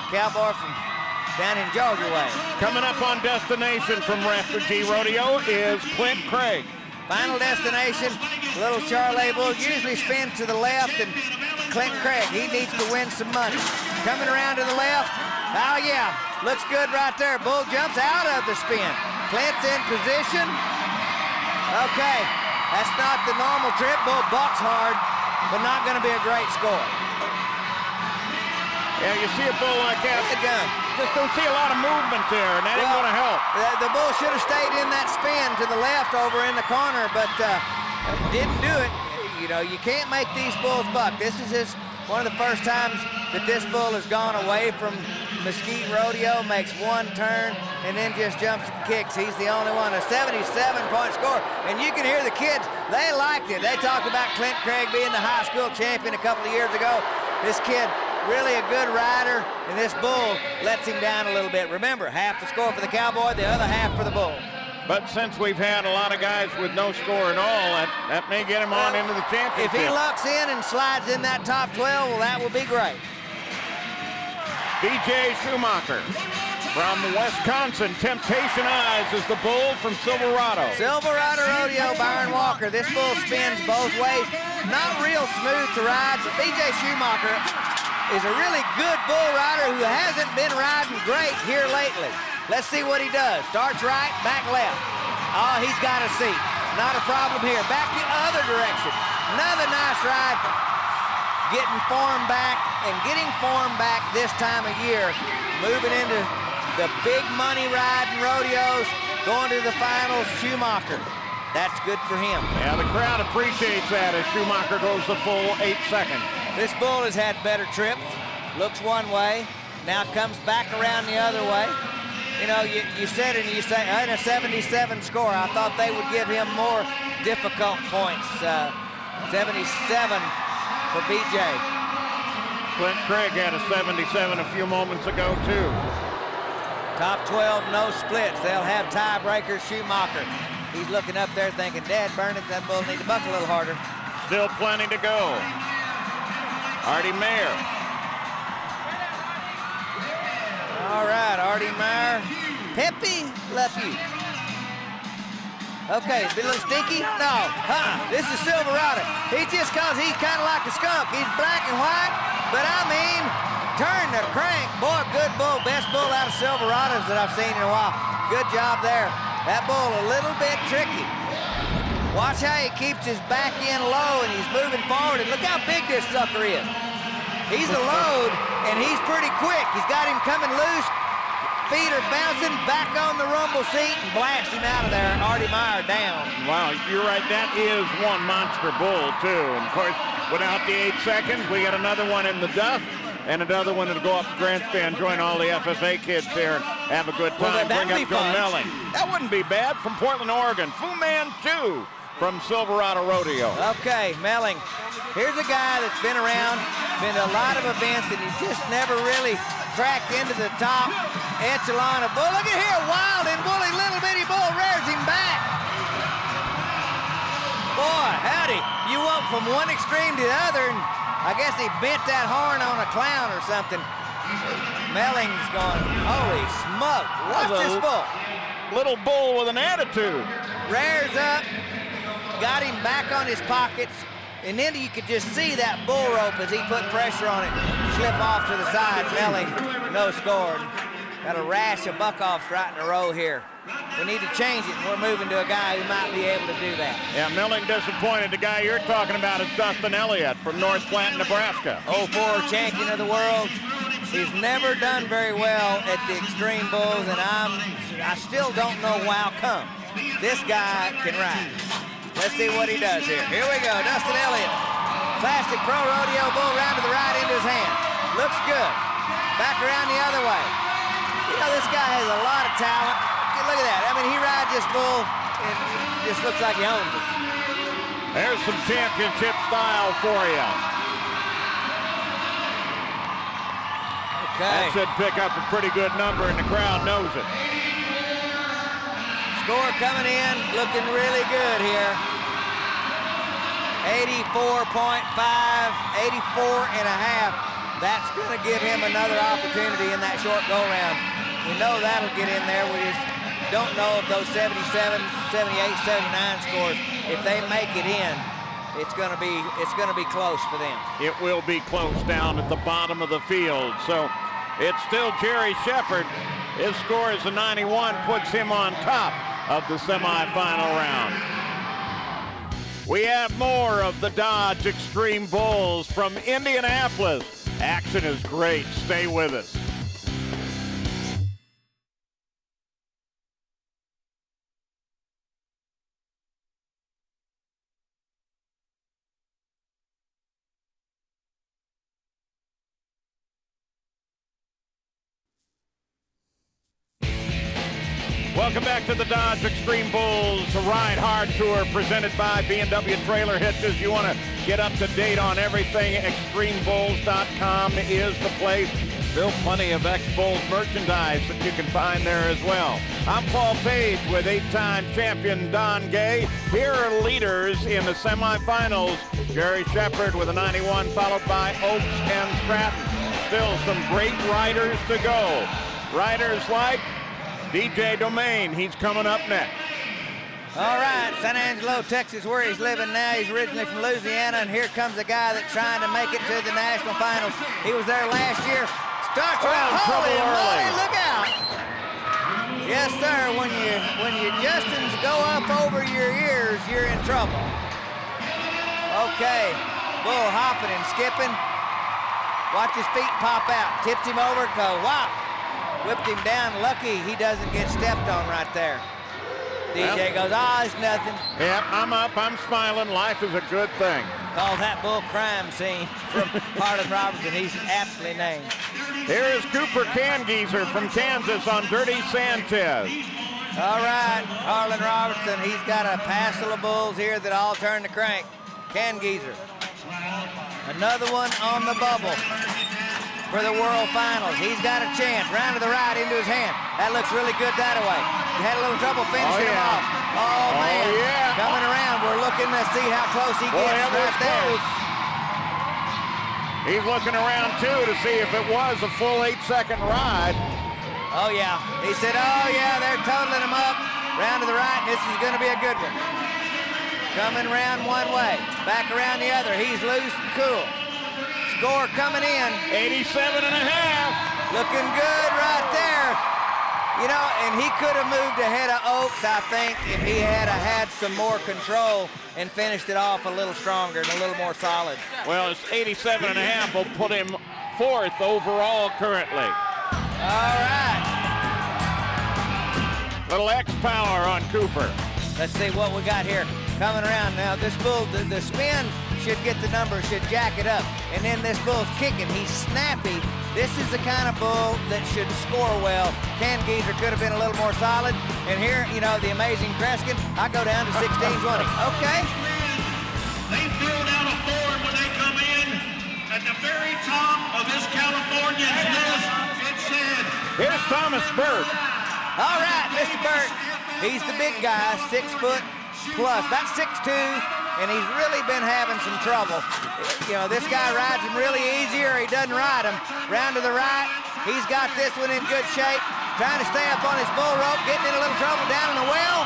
B: cowboy from down in Georgia way.
A: Coming up on destination from Rafter G Rodeo is Clint Craig.
B: Final destination, little Charlie bull usually spins to the left, and Clint Craig, he needs to win some money. Coming around to the left, oh yeah, looks good right there. Bull jumps out of the spin. Clint's in position. Okay, that's not the normal trip. Bull bucks hard, but not gonna be a great score.
A: Yeah, you see a bull like that, just don't see a lot of movement there, and that ain't going to help.
B: The bull should have stayed in that spin to the left over in the corner, but didn't do it. You know, you can't make these bulls buck. This is one of the first times that this bull has gone away from Mesquite Rodeo, makes one turn, and then just jumps and kicks. He's the only one, a 77-point score. And you can hear the kids, they liked it. They talked about Clint Craig being the high school champion a couple of years ago. This kid, really a good rider, and this bull lets him down a little bit. Remember, half the score for the cowboy, the other half for the bull.
A: But since we've had a lot of guys with no score at all, that may get him on into the championship.
B: If he lucks in and slides in that top 12, well, that will be great.
A: B.J. Schumacher from Wisconsin. Temptation Eyes is the bull from Silverado.
B: Silverado Rodeo, Byron Walker. This bull spins both ways. Not real smooth to ride, but B.J. Schumacher is a really good bull rider who hasn't been riding great here lately. Let's see what he does. Starts right, back left. Oh, he's got a seat. Not a problem here. Back the other direction. Another nice ride. Getting form back and getting form back this time of year. Moving into the big money riding rodeos. Going to the finals, Schumacher. That's good for him.
A: Yeah, the crowd appreciates that as Schumacher goes the full 8 seconds.
B: This bull has had better trips. Looks one way, now comes back around the other way. You know, you said it and you say, in a 77 score, I thought they would give him more difficult points. 77 for BJ.
A: Clint Craig had a 77 a few moments ago, too.
B: Top 12, no splits. They'll have tiebreakers. Schumacher, he's looking up there thinking, Dad, burn it, that bull need to buck a little harder.
A: Still plenty to go. Artie Mayer.
B: All right, Artie Mayer. Pepe Lepew. Okay, be a little stinky? No, this is Silverado. He just cause he's kind of like a skunk. He's black and white, but I mean, turn the crank. Boy, good bull, best bull out of Silverados that I've seen in a while. Good job there. That bull a little bit tricky. Watch how he keeps his back end low and he's moving forward, and look how big this sucker is. He's a load, and he's pretty quick. He's got him coming loose. Feet are bouncing, back on the rumble seat, and blast him out of there. Artie Mayer down.
A: Wow, you're right. That is one monster bull, too. And, of course, Without the 8 seconds, we got another one in the duff. And another one that'll go up grandstand, join all the FFA kids here, have a good time, bring up Joe Melling. That wouldn't be bad from Portland, Oregon. Fu Manchu from Silverado Rodeo.
B: Okay, Melling. Here's a guy that's been around, been to a lot of events, and he's just never really cracked into the top echelon of bull. Look at here, wild and woolly little bitty bull rears him back. Boy, howdy. You went from one extreme to the other, and I guess he bent that horn on a clown or something. Melling's going, holy smoke, watch this bull.
A: Little bull with an attitude.
B: Rears up, got him back on his pockets, and then you could just see that bull rope as he put pressure on it, slip off to the side. Melling, no score. Got a rash of buck-offs right in a row here. We need to change it, and we're moving to a guy who might be able to do that.
A: Yeah, Melling disappointed. The guy you're talking about is Dustin Elliott from North Platte, Nebraska.
B: 04 champion of the world. He's never done very well at the Extreme Bulls, and I still don't know how come. This guy can ride. Let's see what he does here. Here we go, Dustin Elliott. Classic Pro Rodeo bull round to the right into his hand. Looks good. Back around the other way. You know, this guy has a lot of talent. Look at that. I mean, he rides this bull, and it just looks like he owns it.
A: There's some championship style for you.
B: Okay.
A: That should pick up a pretty good number, and the crowd knows it.
B: Score coming in, looking really good here. 84.5, 84 and a half. That's going to give him another opportunity in that short go-round. We know that'll get in there. We just don't know if those 77, 78, 79 scores, if they make it in, it's going to be close for them.
A: It will be close down at the bottom of the field. So it's still Jerry Shepard. His score is a 91, puts him on top of the semifinal round. We have more of the Dodge Extreme Bulls from Indianapolis. Action is great. Stay with us. Welcome back to the Dodge Extreme Bulls Ride Hard Tour presented by B&W Trailer Hitches. You want to get up to date on everything, extremebulls.com is the place. Still plenty of X-Bulls merchandise that you can find there as well. I'm Paul Page with 8-time champion Don Gay. Here are leaders in the semifinals. Jerry Shepard with a 91, followed by Oaks and Stratton. Still some great riders to go. Riders like DJ Domain, he's coming up next.
B: All right, San Angelo, Texas, where he's living now. He's originally from Louisiana, and here comes a guy that's trying to make it to the national finals. He was there last year. Starts around, holy moly, look out. Yes, sir, when your Justins go up over your ears, you're in trouble. Okay, bull hopping and skipping. Watch his feet pop out. Tipped him over, wow. Whipped him down. Lucky he doesn't get stepped on right there. DJ goes, it's nothing.
A: Yep, I'm up, I'm smiling. Life is a good thing.
B: Call that bull crime scene from Harlan Robertson. He's aptly named.
A: Here is Cooper Cangeezer from Kansas on Dirty Sanchez.
B: All right, Harlan Robertson. He's got a passel of bulls here that all turn the crank. Cangeezer. Another one on the bubble for the World Finals. He's got a chance. Round to the right into his hand. That looks really good that way. He had a little trouble finishing him off. Oh, man.
A: Yeah.
B: Coming around. We're looking to see how close he gets right there.
A: He's looking around, too, to see if it was a full 8-second ride.
B: Oh, yeah. He said, oh, yeah, they're totaling him up. Round to the right, and this is going to be a good one. Coming around one way. Back around the other. He's loose and cool. Score coming in.
A: 87 and a half.
B: Looking good right there. You know, and he could have moved ahead of Oaks, I think, if he had some more control and finished it off a little stronger and a little more solid.
A: Well, it's 87 and a half will put him 4th overall currently.
B: All right.
A: Little X power on Cooper.
B: Let's see what we got here. Coming around now. This bull, the spin should get the number, should jack it up. And then this bull's kicking. He's snappy. This is the kind of bull that should score well. Can Geezer could have been a little more solid. And here, you know, the amazing Kreskin, I go down to 16-20. Okay.
H: They fill down a Ford when they come in. At the very top of this Californian's list, it said...
A: Here's Thomas Burt.
B: All right, Mr. Burt. He's the big guy, 6 foot plus, about 6'2", and he's really been having some trouble. You know, this guy rides him really easy, or he doesn't ride him. Round to the right, he's got this one in good shape, trying to stay up on his bull rope, getting in a little trouble down in the well.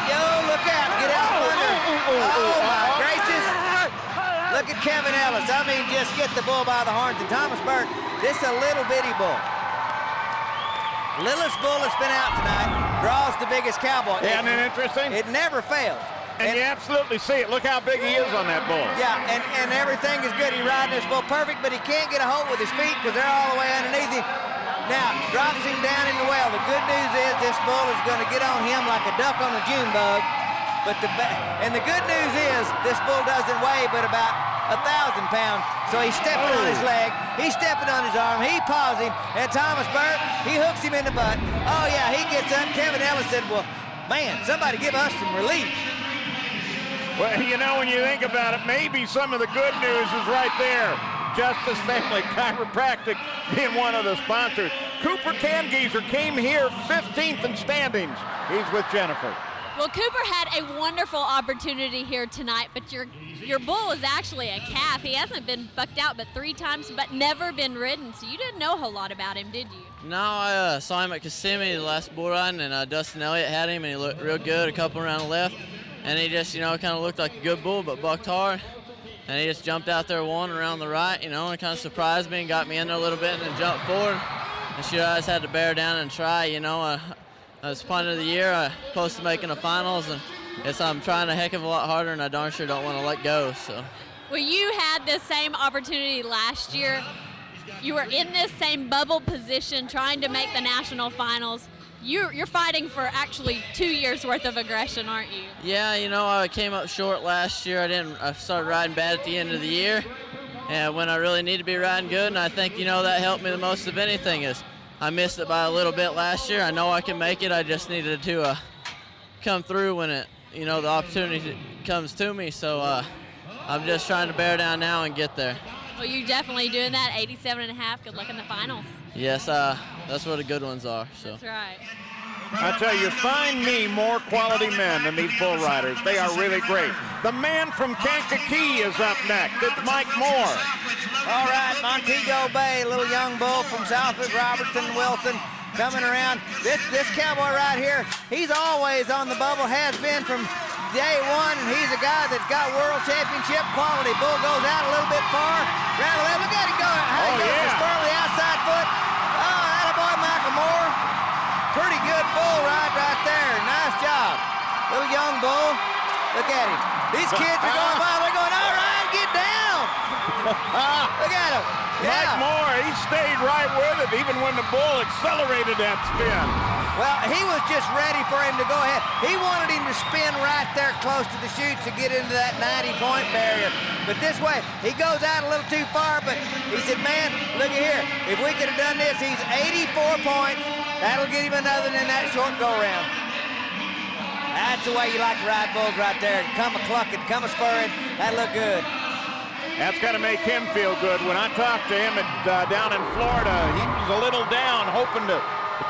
B: Yo, look out, get out from under. Oh, my gracious. Look at Kevin Ellis. I mean, just get the bull by the horns. And Thomas Burt, this is a little bitty bull. Littlest bull that's been out tonight draws the biggest cowboy.
A: Isn't it interesting?
B: It never fails.
A: And you absolutely see it. Look how big he is on that bull.
B: Yeah, and everything is good. He riding this bull perfect, but he can't get a hold with his feet because they're all the way underneath him. Now, drops him down in the well. The good news is this bull is going to get on him like a duck on a June bug. But the good news is this bull doesn't weigh but about 1,000 pounds. So he's stepping on his leg, he's stepping on his arm, he paws him, and Thomas Burt, he hooks him in the butt. Oh yeah, he gets up. Kevin Ellis said, well, man, somebody give us some relief.
A: Well, you know, when you think about it, maybe some of the good news is right there. Justice Family Chiropractic being one of the sponsors. Cooper Tangeezer came here 15th in standings. He's with Jennifer.
C: Well, Cooper had a wonderful opportunity here tonight, but your bull is actually a calf. He hasn't been bucked out but 3 times, but never been ridden, so you didn't know a whole lot about him, did you?
I: No, I saw him at Kissimmee the last bull riding, and Dustin Elliott had him, and he looked real good, a couple around left, and he just, you know, kind of looked like a good bull, but bucked hard, and he just jumped out there one around the right, you know, and kind of surprised me and got me in there a little bit and then jumped forward. And sure, I just had to bear down and try, you know. It's punt of the year, close to making the finals, and I'm trying a heck of a lot harder, and I darn sure don't want to let go. So.
C: Well, you had this same opportunity last year. You were in this same bubble position trying to make the national finals. You're fighting for actually 2 years worth of aggression, aren't you?
I: Yeah, you know, I came up short last year. I started riding bad at the end of the year, and when I really need to be riding good, and I think, you know, that helped me the most of anything is I missed it by a little bit last year. I know I can make it. I just needed to come through when it, you know, the opportunity comes to me. So I'm just trying to bear down now and get there.
C: Well, you're definitely doing that. 87.5. Good luck in the finals.
I: Yes, that's where the good ones are. So.
C: That's right.
A: I tell you, find me more quality men than these bull riders. They are really great. The man from Kankakee is up next. It's Mike Moore.
B: All right, Montego Bay, little young bull from Southwood, Robertson, Wilson, coming around. This cowboy right here, he's always on the bubble, has been from day one, and he's a guy that's got world championship quality. Bull goes out a little bit far, round the left. Look at him go. How he goes to spur the outside foot. Oh, attaboy, Michael Moore. Pretty good bull ride right there. Nice job. Little young bull. Look at him. These kids are going by. They're going, all right, get down. Look at him. Yeah.
A: Mike Moore, he stayed right with it even when the bull accelerated that spin.
B: Well, he was just ready for him to go ahead. He wanted him to spin right there close to the chutes to get into that 90-point barrier. But this way, he goes out a little too far, but he said, man, look at here. If we could have done this, he's 84 points. That'll get him another in that short go-round. That's the way you like to ride bulls right there. Come a clucking, come a spurring. That look good.
A: That's got to make him feel good. When I talked to him down in Florida, he was a little down, hoping to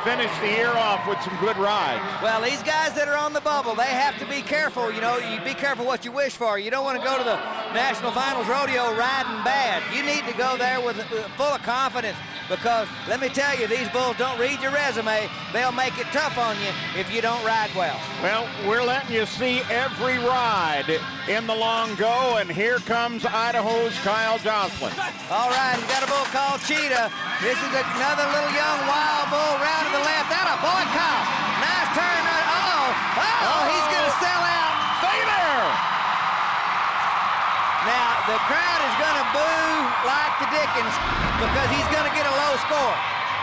A: finish the year off with some good rides.
B: Well, these guys that are on the bubble, they have to be careful. You know, you be careful what you wish for. You don't want to go to the National Finals Rodeo riding bad. You need to go there with full of confidence, because let me tell you, these bulls don't read your resume. They'll make it tough on you if you don't ride well.
A: Well, we're letting you see every ride in the long go, and here comes Idaho's Kyle Jocelyn.
B: All right, he's got a bull called Cheetah. This is another little young wild bull round to the left. Attaboy, Kyle. Nice turn. Uh-oh, he's going to sell out.
A: Stay there.
B: Now, the crowd is going to boo like the dickens because he's going to get a low score.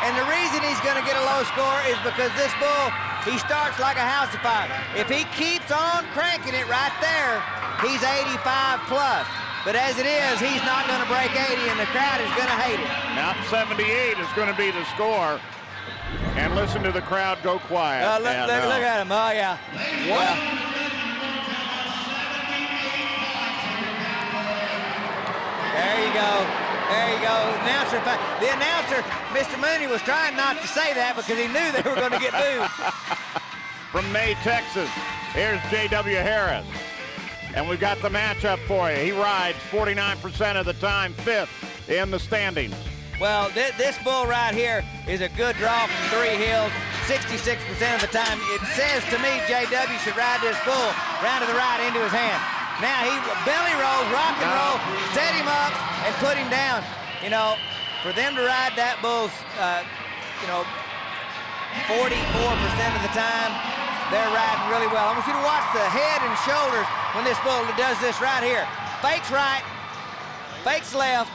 B: And the reason he's going to get a low score is because this bull He starts like a house of fire. If he keeps on cranking it right there, he's 85 plus. But as it is, he's not going to break 80, and the crowd is going to hate it.
A: Now 78 is going to be the score. And listen to the crowd go quiet.
B: Look at him. Oh, yeah.
A: What?
B: There you go. There you go. The announcer, Mr. Mooney, was trying not to say that because he knew they were going to get booed.
A: From May, Texas, here's J.W. Harris. And we've got the matchup for you. He rides 49% of the time, 5th in the standings.
B: Well, this bull right here is a good draw from 3 Hills, 66% of the time. It says to me JW should ride this bull round to the right into his hand. Now he belly rolls, rock and roll, set him up, and put him down. You know, for them to ride that bull's, 44% of the time, they're riding really well. I want you to watch the head and shoulders when this bull does this right here. Fakes right, fakes left,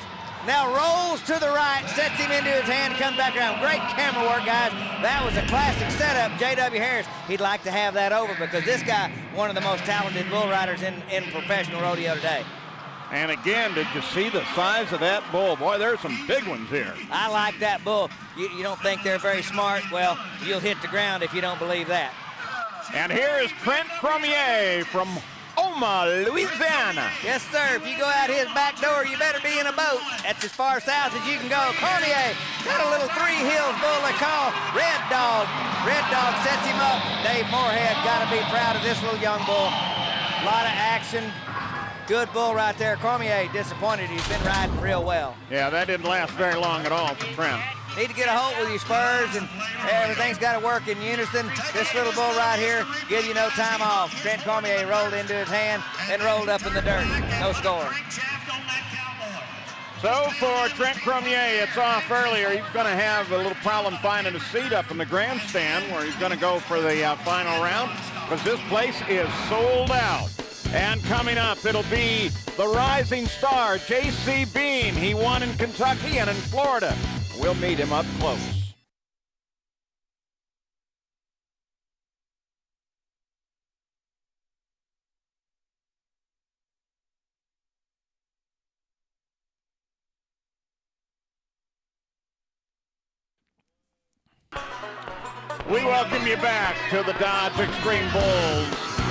B: now rolls to the right, sets him into his hand, and comes back around. Great camera work, guys. That was a classic setup. J.W. Harris, he'd like to have that over because this guy, one of the most talented bull riders in professional rodeo today.
A: And again, did you see the size of that bull? Boy, there's some big ones here.
B: I like that bull. You don't think they're very smart? Well, you'll hit the ground if you don't believe that.
A: And here is Trent Cormier from Omaha, Louisiana.
B: Yes, sir. If you go out his back door, you better be in a boat. That's as far south as you can go. Cormier got a little 3 Hills bull they call Red Dog. Red Dog sets him up. Dave Moorhead got to be proud of this little young bull. A lot of action. Good bull right there. Cormier disappointed. He's been riding real well.
A: Yeah, that didn't last very long at all for Trent.
B: Need to get a hold with your spurs, and everything's got to work in unison. This little bull right here, give you no time off. Trent Cormier rolled into his hand and rolled up in the dirt. No score.
A: So for Trent Cormier, it's off earlier. He's going to have a little problem finding a seat up in the grandstand where he's going to go for the final round because this place is sold out. And coming up, it'll be the rising star, J.C. Beam. He won in Kentucky and in Florida. We'll meet him up close. We welcome you back to the Dodge Xtreme Bulls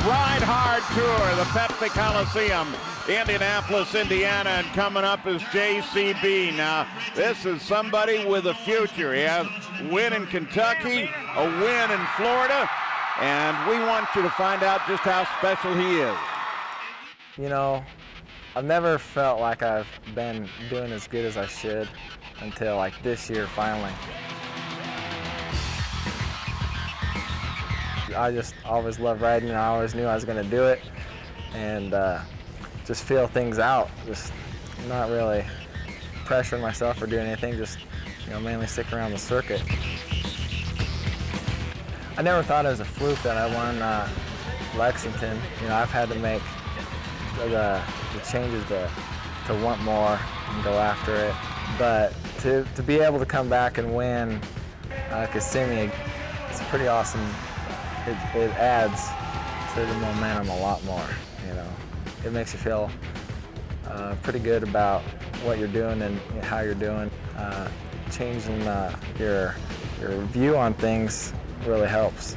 A: Ride Hard Tour, the Pepsi Coliseum, Indianapolis, Indiana, and coming up is JCB. Now, this is somebody with a future. He has a win in Kentucky, a win in Florida, and we want you to find out just how special he is.
J: You know, I've never felt like I've been doing as good as I should until like this year finally. I just always loved riding, and I always knew I was going to do it, and just feel things out, just not really pressuring myself or doing anything, just mainly stick around the circuit. I never thought it was a fluke that I won Lexington. I've had to make the changes to want more and go after it, but to be able to come back and win Kissimmee, it's pretty awesome. It adds to the momentum a lot more, It makes you feel pretty good about what you're doing and how you're doing. Changing your view on things really helps.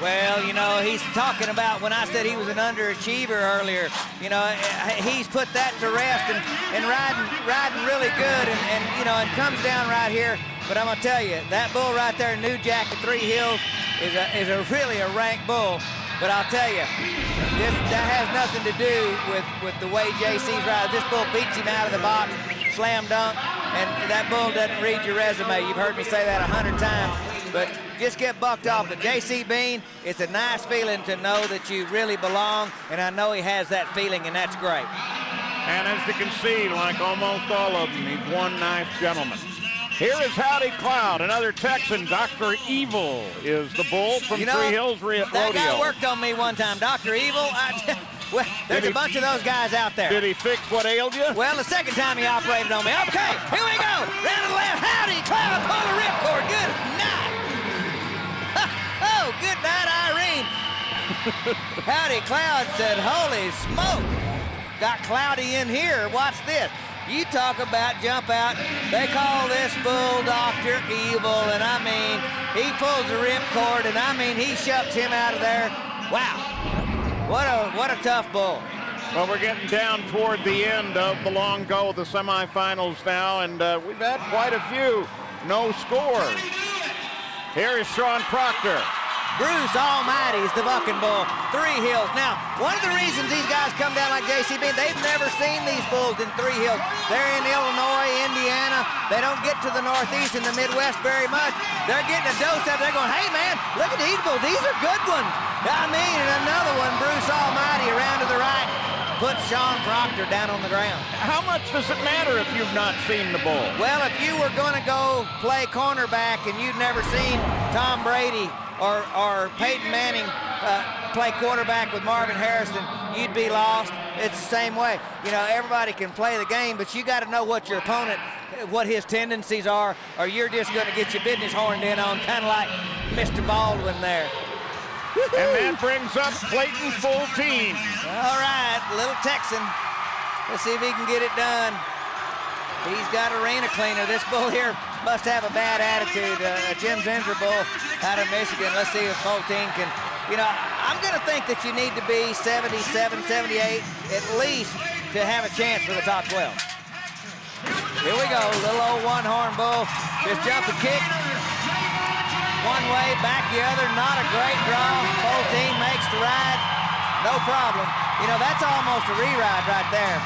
B: Well, he's talking about when I said he was an underachiever earlier. He's put that to rest and riding really good and comes down right here. But I'm gonna tell you, that bull right there, New Jack at 3 Hills, is really a rank bull. But I'll tell you, that has nothing to do with the way JC's riding. This bull beats him out of the box, slam dunk, and that bull doesn't read your resume. You've heard me say that 100 times. But just get bucked off. But J.C. Bean, it's a nice feeling to know that you really belong, and I know he has that feeling, and that's great.
A: And as you can see, like almost all of them, he's one nice gentleman. Here is Howdy Cloud, another Texan. Dr. Evil is the bull from 3 Hills Rodeo.
B: That guy worked on me one time. Dr. Evil, well, there's a bunch of those guys out there.
A: Did he fix what ailed you?
B: Well, the second time he operated on me. Okay, here we go. Round to the left. Howdy, Cloud, pull the ripcord. Good night. Oh, good night, Irene. Howdy, Cloud said, holy smoke. Got cloudy in here. Watch this. You talk about jump out. They call this bull Dr. Evil, and I mean, he pulls the ripcord, and I mean, he shuts him out of there. Wow. What a tough bull.
A: Well, we're getting down toward the end of the long go of the semifinals now, and we've had quite a few no scores. Here is Sean Proctor.
B: Bruce Almighty's the bucking bull. 3 hills. Now, one of the reasons these guys come down like JCB, they've never seen these bulls in 3 hills. They're in Illinois, Indiana. They don't get to the Northeast and the Midwest very much. They're getting a dose of it. They're going, hey, man, look at these bulls. These are good ones. I mean, and another one, Bruce Almighty around to the right, puts Sean Proctor down on the ground.
A: How much does it matter if you've not seen the bull?
B: Well, if you were going to go play cornerback and you'd never seen Tom Brady or Peyton Manning play quarterback with Marvin Harrison, you'd be lost. It's the same way. You know, everybody can play the game, but you got to know what your opponent, what his tendencies are, or you're just going to get your business horned in on, kind of like Mr. Baldwin there.
A: And that brings up Clayton Fulteen.
B: All right, little Texan. Let's see if he can get it done. He's got arena cleaner. This bull here must have a bad attitude. Jim Zinsser bull out of Michigan. Let's see if Fulteen can, you know, I'm going to think that you need to be 77, 78 at least to have a chance for the top 12. Here we go, little old one-horn bull. Just jump and kick. One way, back the other, not a great draw. Fulteen makes the ride, no problem. You know, that's almost a re-ride right there.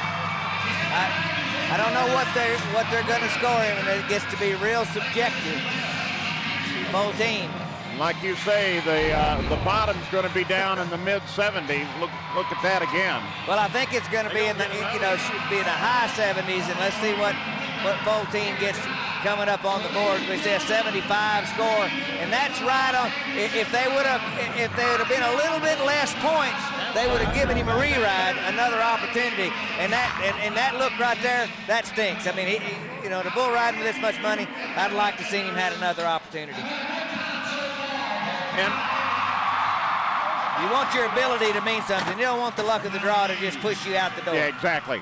B: I don't know what they're going to score him, and it gets to be real subjective. Fulteen.
A: Like you say, the bottom's going to be down in the mid-70s. Look at that again.
B: Well, I think it's going to be in the, you know, should be in the high 70s, and let's see what Fulteen gets coming up on the board. We say a 75 score, and that's right on. If they would have been a little bit less points, they would have given him a re-ride, another opportunity. And that look right there, that stinks. I mean, you know, the bull riding with this much money, I'd like to see him had another opportunity.
A: And
B: you want your ability to mean something. You don't want the luck of the draw to just push you out the door.
A: yeah, exactly.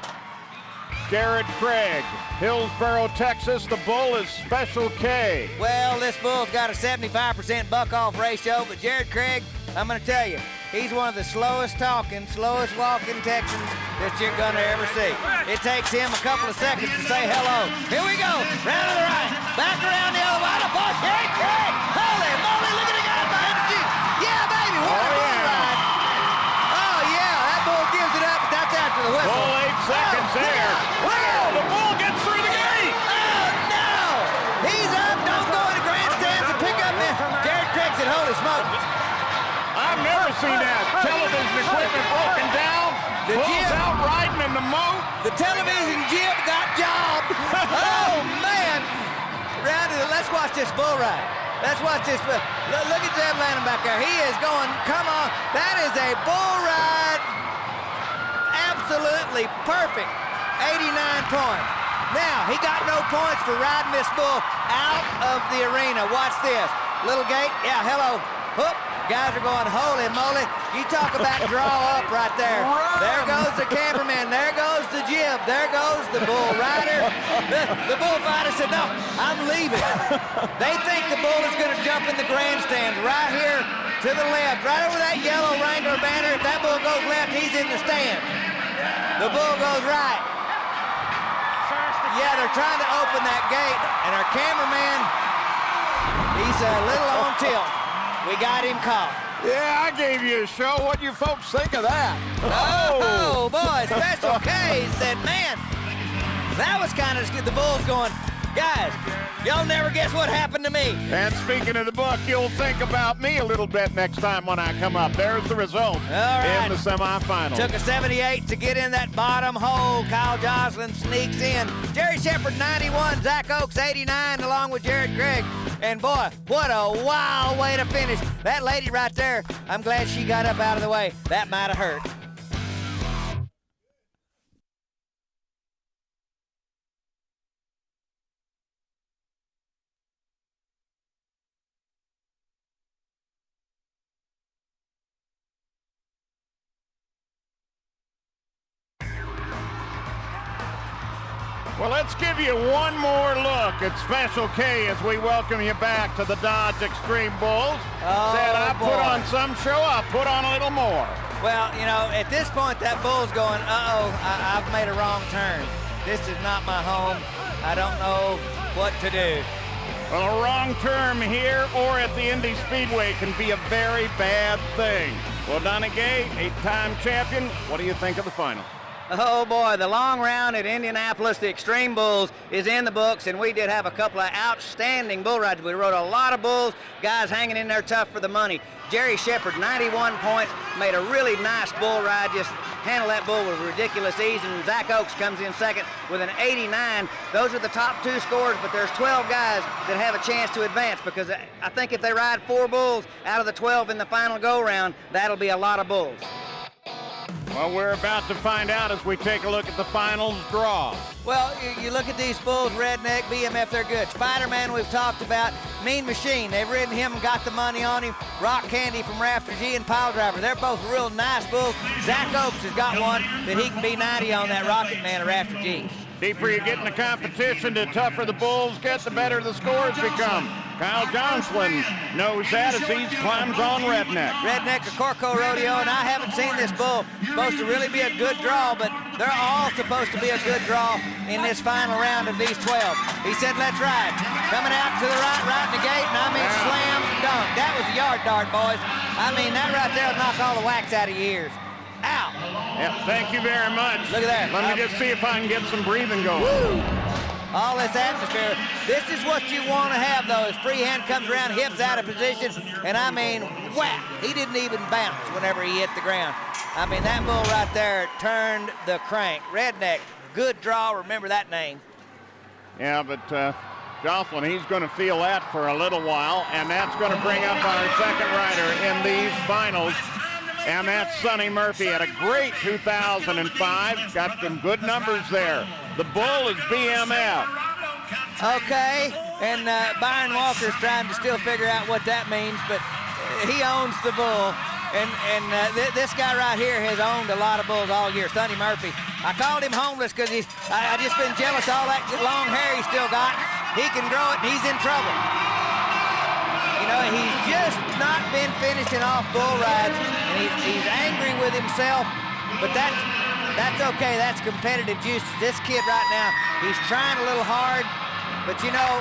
A: Jared Craig, Hillsboro, Texas. The bull is Special K.
B: Well, this bull's got a 75% buck-off ratio, but Jared Craig, I'm going to tell you, he's one of the slowest talking, slowest walking Texans that you're going to ever see. It takes him a couple of seconds to say hello. Here we go, round to the right, back around the other way, the ball, Jared Craig, holy moly, look at the guy behind the Jeep. Yeah, baby, what a bull ride. Oh, yeah, that bull gives it up, but that's after the whistle.
A: Bull 8 seconds there. Wow, the bull gets through the gate.
B: Oh, no, he's up, don't go in the grandstands and pick up, man. Jared Craig said, holy smoke.
A: I've never seen that. Television equipment broken down.
B: The
A: Bulls
B: jib.
A: out riding in the moat.
B: The television jib got jobbed. Oh, man. Let's watch this bull ride. Let's watch this. Look at Jeb Lanham back there. He is going, come on. That is a bull ride. Absolutely perfect. 89 points. Now, he got no points for riding this bull out of the arena. Watch this. Little gate. Yeah, hello. Hoop. Guys are going, holy moly. You talk about draw up right there. There goes the cameraman. There goes the jib. There goes the bull rider. The bullfighter said, no, I'm leaving. They think the bull is going to jump in the grandstand right here to the left, right over that yellow Wrangler banner. If that bull goes left, he's in the stand. The bull goes right. Yeah, they're trying to open that gate, and our cameraman, he's a little on tilt. We got him caught.
A: Yeah, I gave you a show. What do you folks think of that?
B: Oh boy, Special K said, man, that was kind of good. The bull's going, guys, y'all never guess what happened to me.
A: And speaking of the book, you'll think about me a little bit next time when I come up. There's the result in the semifinals.
B: Took a 78 to get in that bottom hole. Kyle Joslin sneaks in. Jerry Shepard, 91. Zach Oakes, 89, along with Jared Craig. And boy, what a wild way to finish. That lady right there, I'm glad she got up out of the way. That might have hurt.
A: Well, let's give you one more look at Special K as we welcome you back to the Dodge Xtreme Bulls. Said I put on some show, I'll put on a little more.
B: Well, you know, at this point, that bull's going, I've made a wrong turn. This is not my home. I don't know what to do.
A: Well, a wrong turn here or at the Indy Speedway can be a very bad thing. Well, Donnie Gay, 8-time champion, what do you think of the final?
B: Oh boy, the long round at Indianapolis, the Xtreme Bulls, is in the books, and we did have a couple of outstanding bull rides. We rode a lot of bulls, guys hanging in there tough for the money. Jerry Shepard, 91 points, made a really nice bull ride, just handled that bull with ridiculous ease, and Zach Oakes comes in second with an 89. Those are the top 2 scores, but there's 12 guys that have a chance to advance, because I think if they ride 4 bulls out of the 12 in the final go-round, that'll be a lot of bulls.
A: Well, we're about to find out as we take a look at the finals draw.
B: Well, you look at these bulls, Redneck, BMF, they're good. Spider-Man we've talked about. Mean Machine, they've ridden him and got the money on him. Rock Candy from Rafter G and Pile Driver, they're both real nice bulls. Zach Oakes has got one that he can be 90 on, that Rocket Man of Rafter G.
A: Deeper you get in the competition, the tougher the bulls get, the better the scores become. Kyle Johnson knows that as he climbs on Redneck.
B: Redneck, a Corco rodeo, and I haven't seen this bull. Supposed to really be a good draw, but they're all supposed to be a good draw in this final round of these 12. He said, let's ride. Coming out to the right in the gate, and I mean slam dunk. That was a yard dart, boys. I mean, that right there will knock all the wax out of your ears. Ow.
A: Yep, thank you very much.
B: Look at that.
A: Let me just see if I can get some breathing going.
B: Woo. All this atmosphere. This is what you want to have, though. His free hand comes around, hips out of position, and I mean, whap. He didn't even bounce whenever he hit the ground. I mean, that bull right there turned the crank. Redneck, good draw. Remember that name.
A: Yeah, but Jocelyn, he's going to feel that for a little while, and that's going to bring up our second rider in these finals. And that's Sonny Murphy. Had a great 2005. Got some good numbers there. The bull is BMF.
B: Okay, and Byron Walker's trying to still figure out what that means, but he owns the bull. And this guy right here has owned a lot of bulls all year, Sonny Murphy. I called him homeless because I just been jealous of all that long hair he's still got. He can grow it, and he's in trouble. You know, he's just not been finishing off bull rides, and he's angry with himself, but that's okay. That's competitive juice. This kid right now, he's trying a little hard, but you know,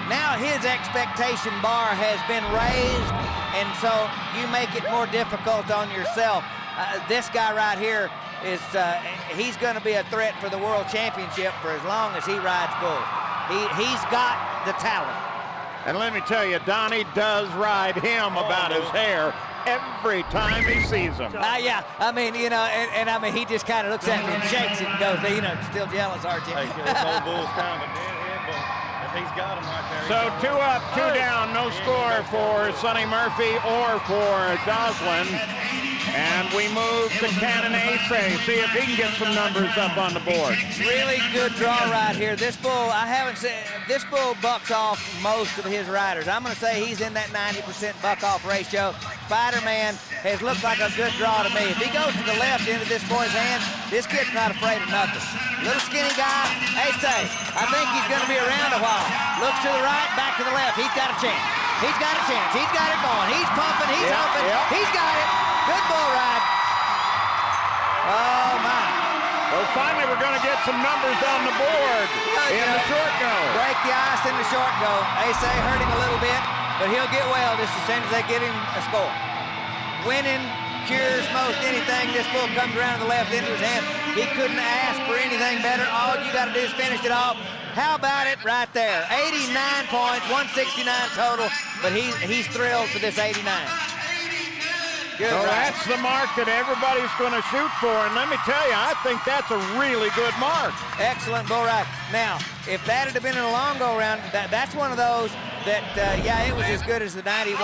B: now his expectation bar has been raised, and so you make it more difficult on yourself. This guy right here is, he's going to be a threat for the World Championship for as long as he rides bulls. He's got the talent.
A: And let me tell you, Donnie does ride him about his hair every time he sees him.
B: Yeah, I mean, you know, and I mean, he just kind of looks at me and shakes it and goes, you know, still jealous, aren't you?
K: Hey, this old bull's kind of a deadhead, but if he's got him right there.
A: So 2 up, 2 down, no score for Sonny Murphy or for Jocelyn. And we move to Cannon Ace, see if he can get some numbers up on the board.
B: Really good draw right here. This bull, this bull bucks off most of his riders. I'm going to say he's in that 90% buck-off ratio. Spider-Man has looked like a good draw to me. If he goes to the left into this boy's hand, this kid's not afraid of nothing. Little skinny guy, Ace, I think he's going to be around a while. Looks to the right, back to the left. He's got a chance. He's got a chance. He's got it going. He's pumping. He's humping. Yep. He's got it. Good bull ride. Oh, my.
A: Well, finally, we're going to get some numbers on the board in the short go.
B: Break the ice in the short go. Ace hurt him a little bit, but he'll get well just as soon as they give him a score. Winning cures most anything. This bull comes around to the left into his hand. He couldn't ask for anything better. All you got to do is finish it off. How about it right there? 89 points, 169 total, but he's thrilled for this 89. Good
A: so
B: ride.
A: that's the mark that everybody's going to shoot for, and let me tell you, I think that's a really good mark.
B: Excellent bull ride. Now, if that had been in a long go-round, that's one of those that, yeah, it was as good as the 91,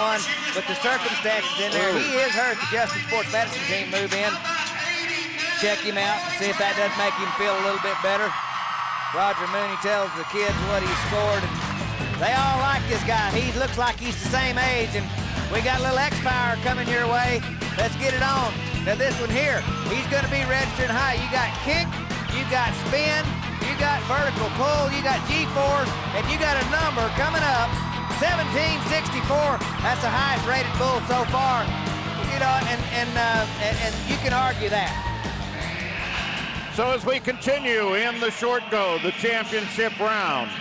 B: but the circumstances in there, he is hurt. The Justice Sports Medicine team move in, check him out, and see if that doesn't make him feel a little bit better. Roger Mooney tells the kids what he scored, and they all like this guy. He looks like he's the same age, and we got a little X-Power coming your way. Let's get it on. Now this one here, he's going to be registered high. You got kick, you got spin, you you got vertical pull, you got G-force, and you got a number coming up, 1764. That's the highest rated bull so far. You know, and you can argue that.
A: So as we continue in the short go, the championship round,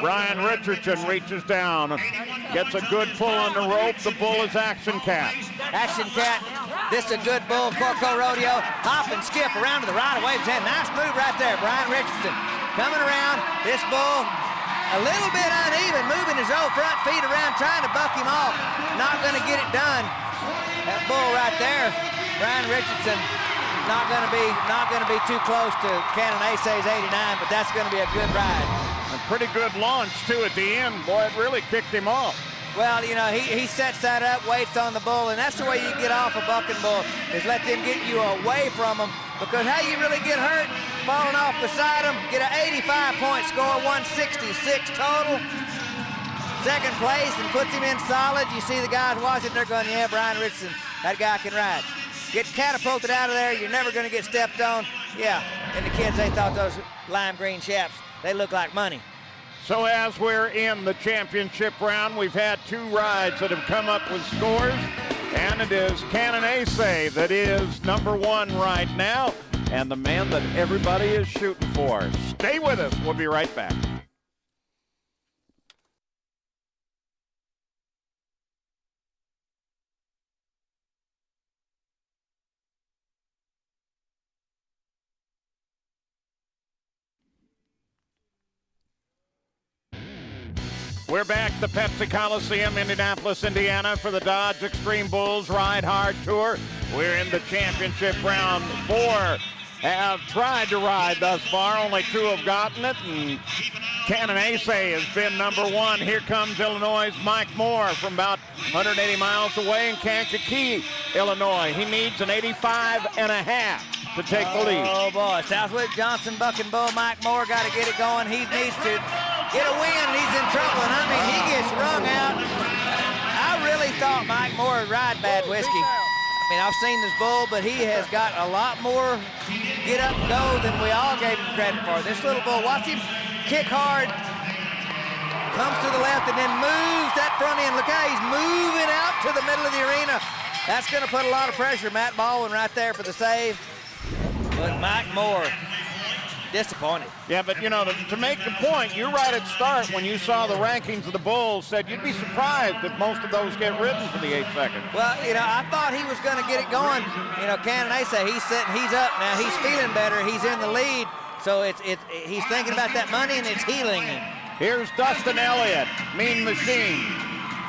A: Brian Richardson reaches down, gets a good pull on the rope. The bull is Action Cat.
B: Action Cat, this is a good bull, Corco Rodeo. Hop and skip around to the right, waves in. Nice move right there, Brian Richardson. Coming around, this bull a little bit uneven, moving his old front feet around, trying to buck him off. Not gonna get it done. That bull right there, Brian Richardson, not gonna be too close to Cannon Ace's 89, but that's gonna be a good ride.
A: A pretty good launch too at the end. Boy, it really kicked him off.
B: Well, you know, he sets that up, waits on the bull, and that's the way you get off a bucking bull, is let them get you away from them, because how you really get hurt, falling off beside them, get an 85-point score, 166 total. Second place, and puts him in solid. You see the guys watching, they're going, yeah, Brian Richardson, that guy can ride. Get catapulted out of there, you're never going to get stepped on. Yeah, and the kids, they thought those lime green chaps, they look like money.
A: So as we're in the championship round, we've had 2 rides that have come up with scores, and it is Cannon Ace that is #1 right now, and the man that everybody is shooting for. Stay with us, we'll be right back. We're back at the Pepsi Coliseum, Indianapolis, Indiana, for the Dodge Xtreme Bulls Ride Hard Tour. We're in the championship round. 4 have tried to ride thus far. Only 2 have gotten it, and Cannon Ace has been #1. Here comes Illinois' Mike Moore from about 180 miles away in Kankakee, Illinois. He needs an 85.5 to take the lead.
B: Oh, boy. Southwick Johnson, bucking bull. Mike Moore got to get it going. He needs to get a win, and he's in trouble. And I mean, he gets wrung out. I really thought Mike Moore would ride Bad Whiskey. I mean, I've seen this bull, but he has got a lot more get up and go than we all gave him credit for. This little bull, watch him kick hard, comes to the left, and then moves that front end. Look how he's moving out to the middle of the arena. That's going to put a lot of pressure. Matt Baldwin right there for the save. But Mike Moore, disappointed.
A: Yeah, but you know, to make the point, you're right at start when you saw the rankings of the bulls, said you'd be surprised if most of those get ridden for the 8 seconds.
B: Well, you know, I thought he was going to get it going. You know, Cannon Ace, he's sitting, he's up now, he's feeling better, he's in the lead, so he's thinking about that money and it's healing him.
A: Here's Dustin Elliott, Mean Machine.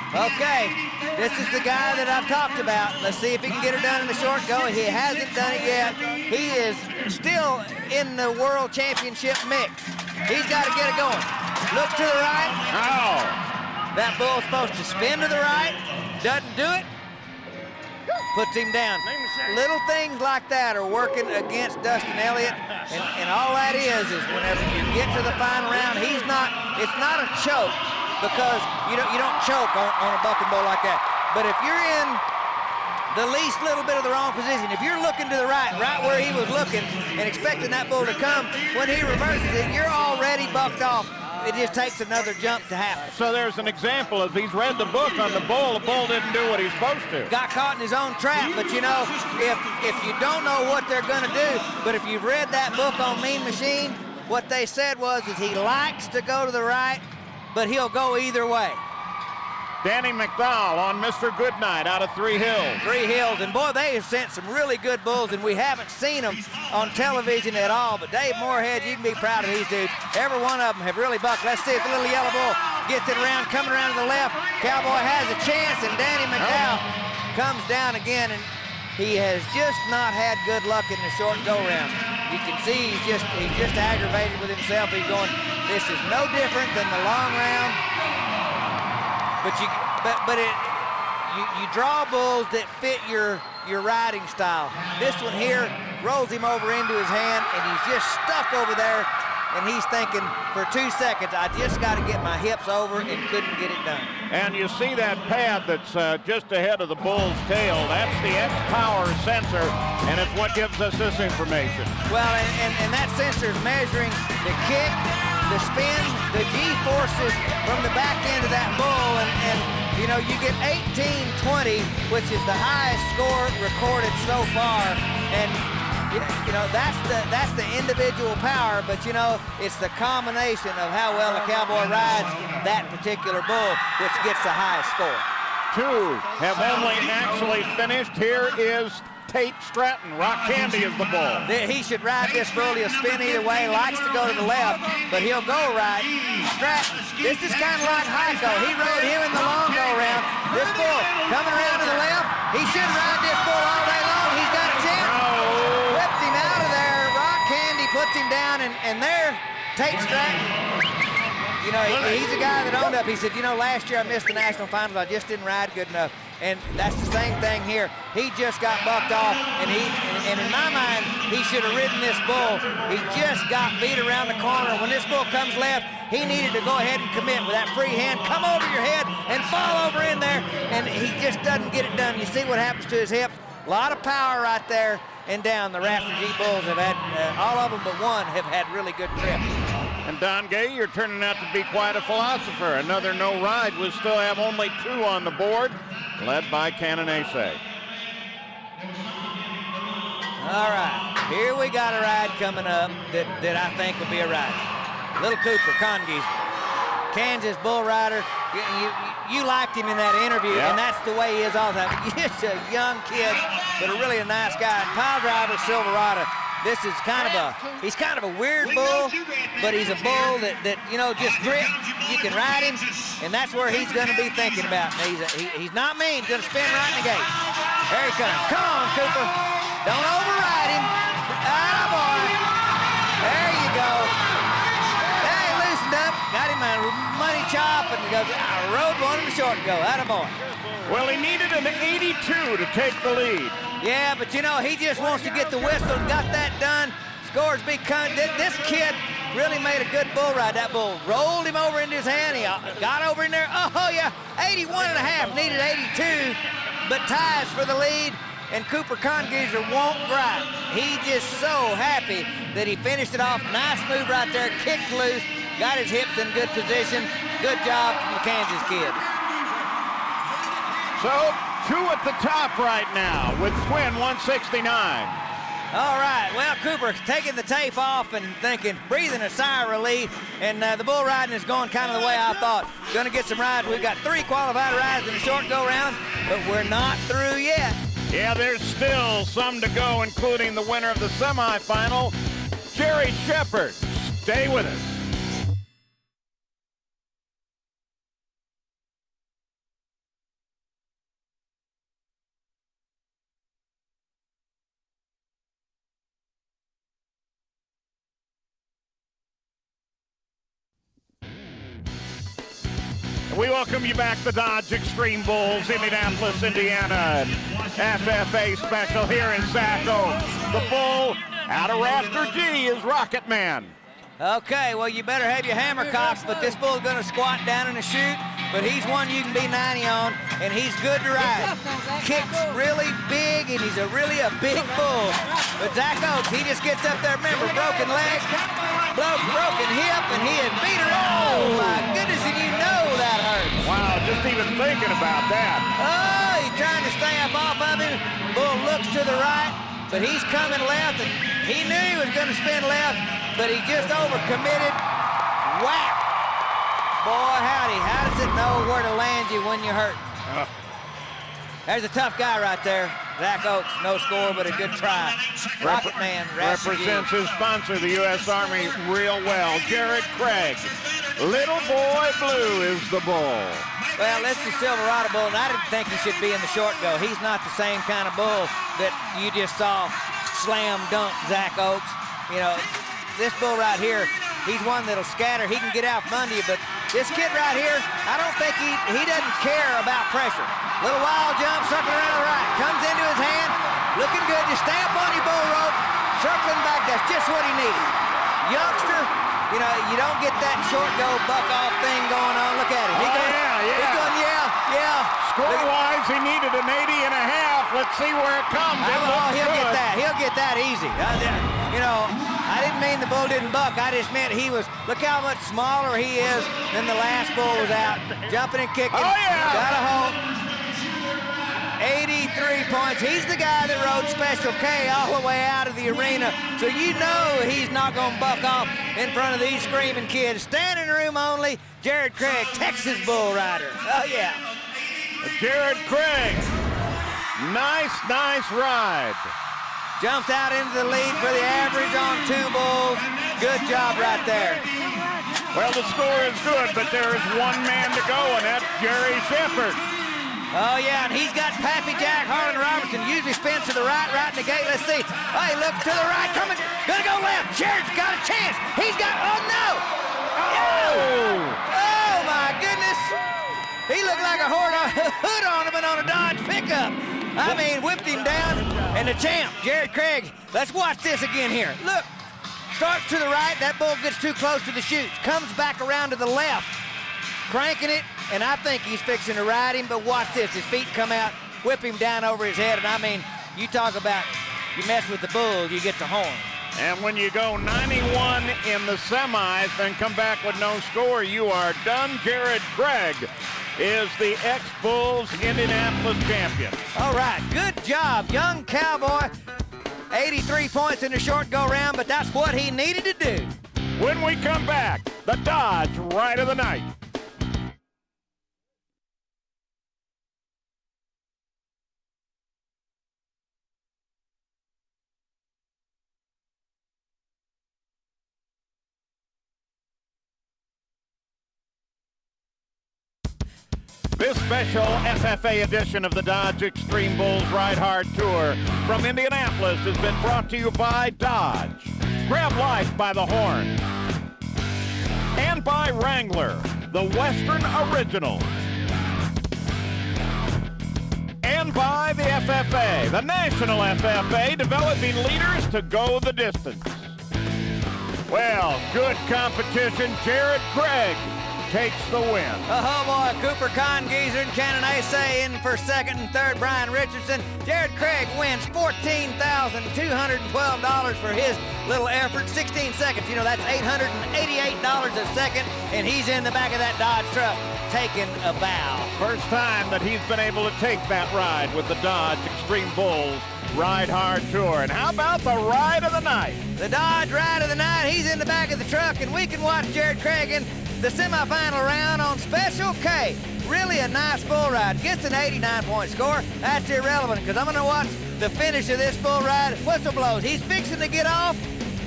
B: Okay, this is the guy that I've talked about. Let's see if he can get her done in the short go. He hasn't done it yet. He is still in the World Championship mix. He's got to get it going. Look to the right.
A: Oh.
B: That bull's supposed to spin to the right. Doesn't do it. Puts him down. Little things like that are working against Dustin Elliott. And all that is whenever you get to the final round, it's not a choke. Because you don't choke on a bucking bull like that. But if you're in the least little bit of the wrong position, if you're looking to the right where he was looking, and expecting that bull to come, when he reverses it, you're already bucked off. It just takes another jump to happen.
A: So there's an example of he's read the book on the bull didn't do what he's supposed to.
B: Got caught in his own trap, but you know, if you don't know what they're gonna do, but if you've read that book on Mean Machine, what they said was he likes to go to the right, but he'll go either way.
A: Danny McDowell on Mr. Goodnight out of 3 Hills.
B: 3 Hills, and boy, they have sent some really good bulls, and we haven't seen them on television at all, but Dave Moorhead, you can be proud of these dudes. Every one of them have really bucked. Let's see if the little yellow bull gets it around, coming around to the left. Cowboy has a chance, and Danny McDowell comes down again, and he has just not had good luck in the short go-round. You can see he's just aggravated with himself. He's going, this is no different than the long round. But you draw bulls that fit your riding style. This one here rolls him over into his hand, and he's just stuck over there. and he's thinking for 2 seconds, I just got to get my hips over, and couldn't get it done.
A: And you see that pad that's just ahead of the bull's tail. That's the X-Power sensor, and it's what gives us this information.
B: Well, and that sensor is measuring the kick, the spin, the G-forces from the back end of that bull, and you know, you get 1820, which is the highest score recorded so far, and you know, that's the individual power, but you know, it's the combination of how well the cowboy rides that particular bull, which gets the highest score.
A: 2 have only actually finished. Here is Tate Stratton. Rock Candy is the bull.
B: He should ride this bull. He'll spin either way. Likes to go to the left, but he'll go right. Stratton, this is kind of like Heiko. He rode him in the long go-round. This bull coming around to the left. He should ride this bull all day long. He's got a chance. Whipped him out of there. Rock Candy puts him down, and there, Tate Stratton. You know, he's a guy that owned up. He said, you know, last year I missed the national finals. I just didn't ride good enough. And that's the same thing here. He just got bucked off, and in my mind, he should have ridden this bull. He just got beat around the corner. When this bull comes left, he needed to go ahead and commit with that free hand, come over your head, and fall over in there, and he just doesn't get it done. You see what happens to his hips? A lot of power right there and down. The Raptor G Bulls have had, all of them but one have had really good trips.
A: And Don Gay, you're turning out to be quite a philosopher. Another no ride. We'll still have only 2 on the board, led by Canonese.
B: All right, here we got a ride coming up that I think will be a ride. Little Cooper, Congeezer, Kansas bull rider. You liked him in that interview,
A: yep.
B: And that's the way he is all the time. He's a young kid, but really a nice guy. Pile driver, Silverado. This is he's kind of a weird bull, but he's a bull that you know, just grip. You can ride him, and that's where he's going to be thinking about. He's not mean. He's going to spin right in the gate. There he comes. Come on, Cooper. Don't override him. Ah, boy. There you go. Hey, loosened up. Got him a money chop, and he goes, I rode one in the short go. Atta boy.
A: Well, he needed an 82 to take the lead.
B: Yeah, but you know, he just wants to get the whistle, got that done. Scores big. This kid really made a good bull ride. That bull rolled him over into his hand. He got over in there. Oh, yeah, 81.5, needed 82, but ties for the lead. And Cooper Congeezer won't gripe. He's just so happy that he finished it off. Nice move right there, kicked loose, got his hips in good position. Good job from the Kansas kid.
A: So, 2 at the top right now with twin 169.
B: All right, well, Cooper taking the tape off and thinking, breathing a sigh of relief, and the bull riding is going kind of the way I thought. Going to get some rides. We've got 3 qualified rides in the short go-round, but we're not through yet.
A: Yeah, there's still some to go, including the winner of the semifinal, Jerry Shepard. Stay with us. We welcome you back to Dodge Xtreme Bulls, Indianapolis, Indiana. FFA special here in Zach Oaks. The bull out of Raptor G is Rocket Man.
B: Okay, well, you better have your hammer cocks, but this bull's going to squat down in the chute, but he's one you can be 90 on, and he's good to ride. Kicks really big, and he's really a big bull. But Zach Oaks, he just gets up there, remember, broken leg, broken hip, and he had beat her. Oh, my goodness, and you know that hurts.
A: Wow, just even thinking about that.
B: Oh, he's trying to stay up off of him. Bull looks to the right, but he's coming left, and he knew he was going to spin left, but he just overcommitted. Whack! Boy, howdy, how does it know where to land you when you're hurt? There's a tough guy right there. Zach Oaks, no score, but a good try. Rocket Man
A: represents his sponsor, the U.S. Army, real well. Jared Craig. Little Boy Blue is the bull.
B: Well, this is Silverado bull, and I didn't think he should be in the short go. He's not the same kind of bull that you just saw slam dunk Zach Oaks. You know, this bull right here, he's one that'll scatter. He can get out from under you, but this kid right here, I don't think he doesn't care about pressure. Little wild jump, circling around the right, comes into his hand, looking good. Just stay up on your bull rope, circling back. That's just what he needed. Youngster, You know, you don't get that short go buck off thing going on. Look at him. He's going, yeah.
A: Score-wise, he needed an 80.5. Let's see where it comes.
B: He'll get that. He'll get that easy. You know, I didn't mean the bull didn't buck. I just meant he was, look how much smaller he is than the last bull was out. Jumping and kicking.
A: Oh, yeah.
B: Got a hold. 83 points. He's the guy that rode Special K all the way out of the arena, so you know he's not going to buck off in front of these screaming kids. Standing room only, Jared Craig, Texas bull rider. Oh, yeah.
A: Jared Craig. Nice ride.
B: Jumps out into the lead for the average on 2 bulls. Good job right there.
A: Well, the score is good, but there is one man to go, and that's Jerry Shepard.
B: Oh, yeah, and he's got Pappy Jack Harlan Robertson. Usually spins to the right in the gate. Let's see. Oh, he looks to the right, coming. Gonna go left. Jared's got a chance. He's got, oh, no. Oh, my goodness. He looked like a hood ornament on a Dodge pickup. I mean, whipped him down. And the champ, Jared Craig. Let's watch this again here. Look, starts to the right. That bull gets too close to the chutes. Comes back around to the left. Cranking it, and I think he's fixing to ride him, but watch this. His feet come out, whip him down over his head, and I mean, you talk about, you mess with the bull, you get the horn.
A: And when you go 91 in the semis, then come back with no score, you are done. Jared Craig is the ex-Bulls Indianapolis champion.
B: All right, good job, young cowboy. 83 points in the short go-round, but that's what he needed to do.
A: When we come back, the Dodge Ride of the Night. This special FFA edition of the Dodge Xtreme Bulls Ride Hard Tour from Indianapolis has been brought to you by Dodge. Grab life by the horn. And by Wrangler, the Western Original. And by the FFA, the National FFA, developing leaders to go the distance. Well, good competition. Jared Craig takes the win.
B: Oh boy, Cooper Congeezer and Cannon Asa in for second and third. Brian Richardson. Jared Craig wins $14,212 for his little effort. 16 seconds. You know, that's $888 a second, and he's in the back of that Dodge truck taking a bow.
A: First time that he's been able to take that ride with the Dodge Xtreme Bulls Ride Hard Tour. And how about the Ride of the Night?
B: The Dodge Ride of the Night. He's in the back of the truck, and we can watch Jared Craig in the semifinal round on Special K. Really a nice bull ride. Gets an 89-point score. That's irrelevant because I'm going to watch the finish of this bull ride. Whistle blows. He's fixing to get off.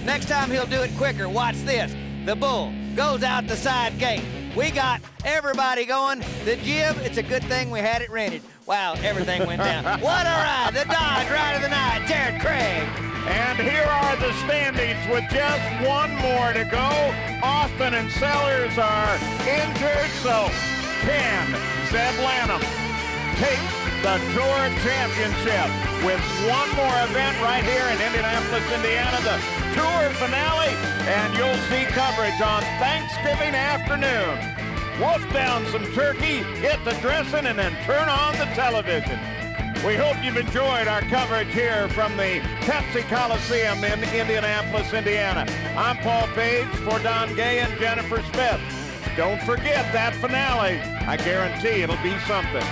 B: Next time he'll do it quicker. Watch this. The bull goes out the side gate. We got everybody going. The jib, it's a good thing we had it rented. Wow, everything went down. What a ride. The Dodge Ride of the Night. Jared Craig.
A: And here are the standings with just one more to go. Austin and Sellers are injured, so can Zeb Lanham take the Tour Championship with one more event right here in Indianapolis, Indiana, the Tour finale, and you'll see coverage on Thanksgiving afternoon. Wolf down some turkey, get the dressing, and then turn on the television. We hope you've enjoyed our coverage here from the Pepsi Coliseum in Indianapolis, Indiana. I'm Paul Page for Don Gay and Jennifer Smith. Don't forget that finale. I guarantee it'll be something.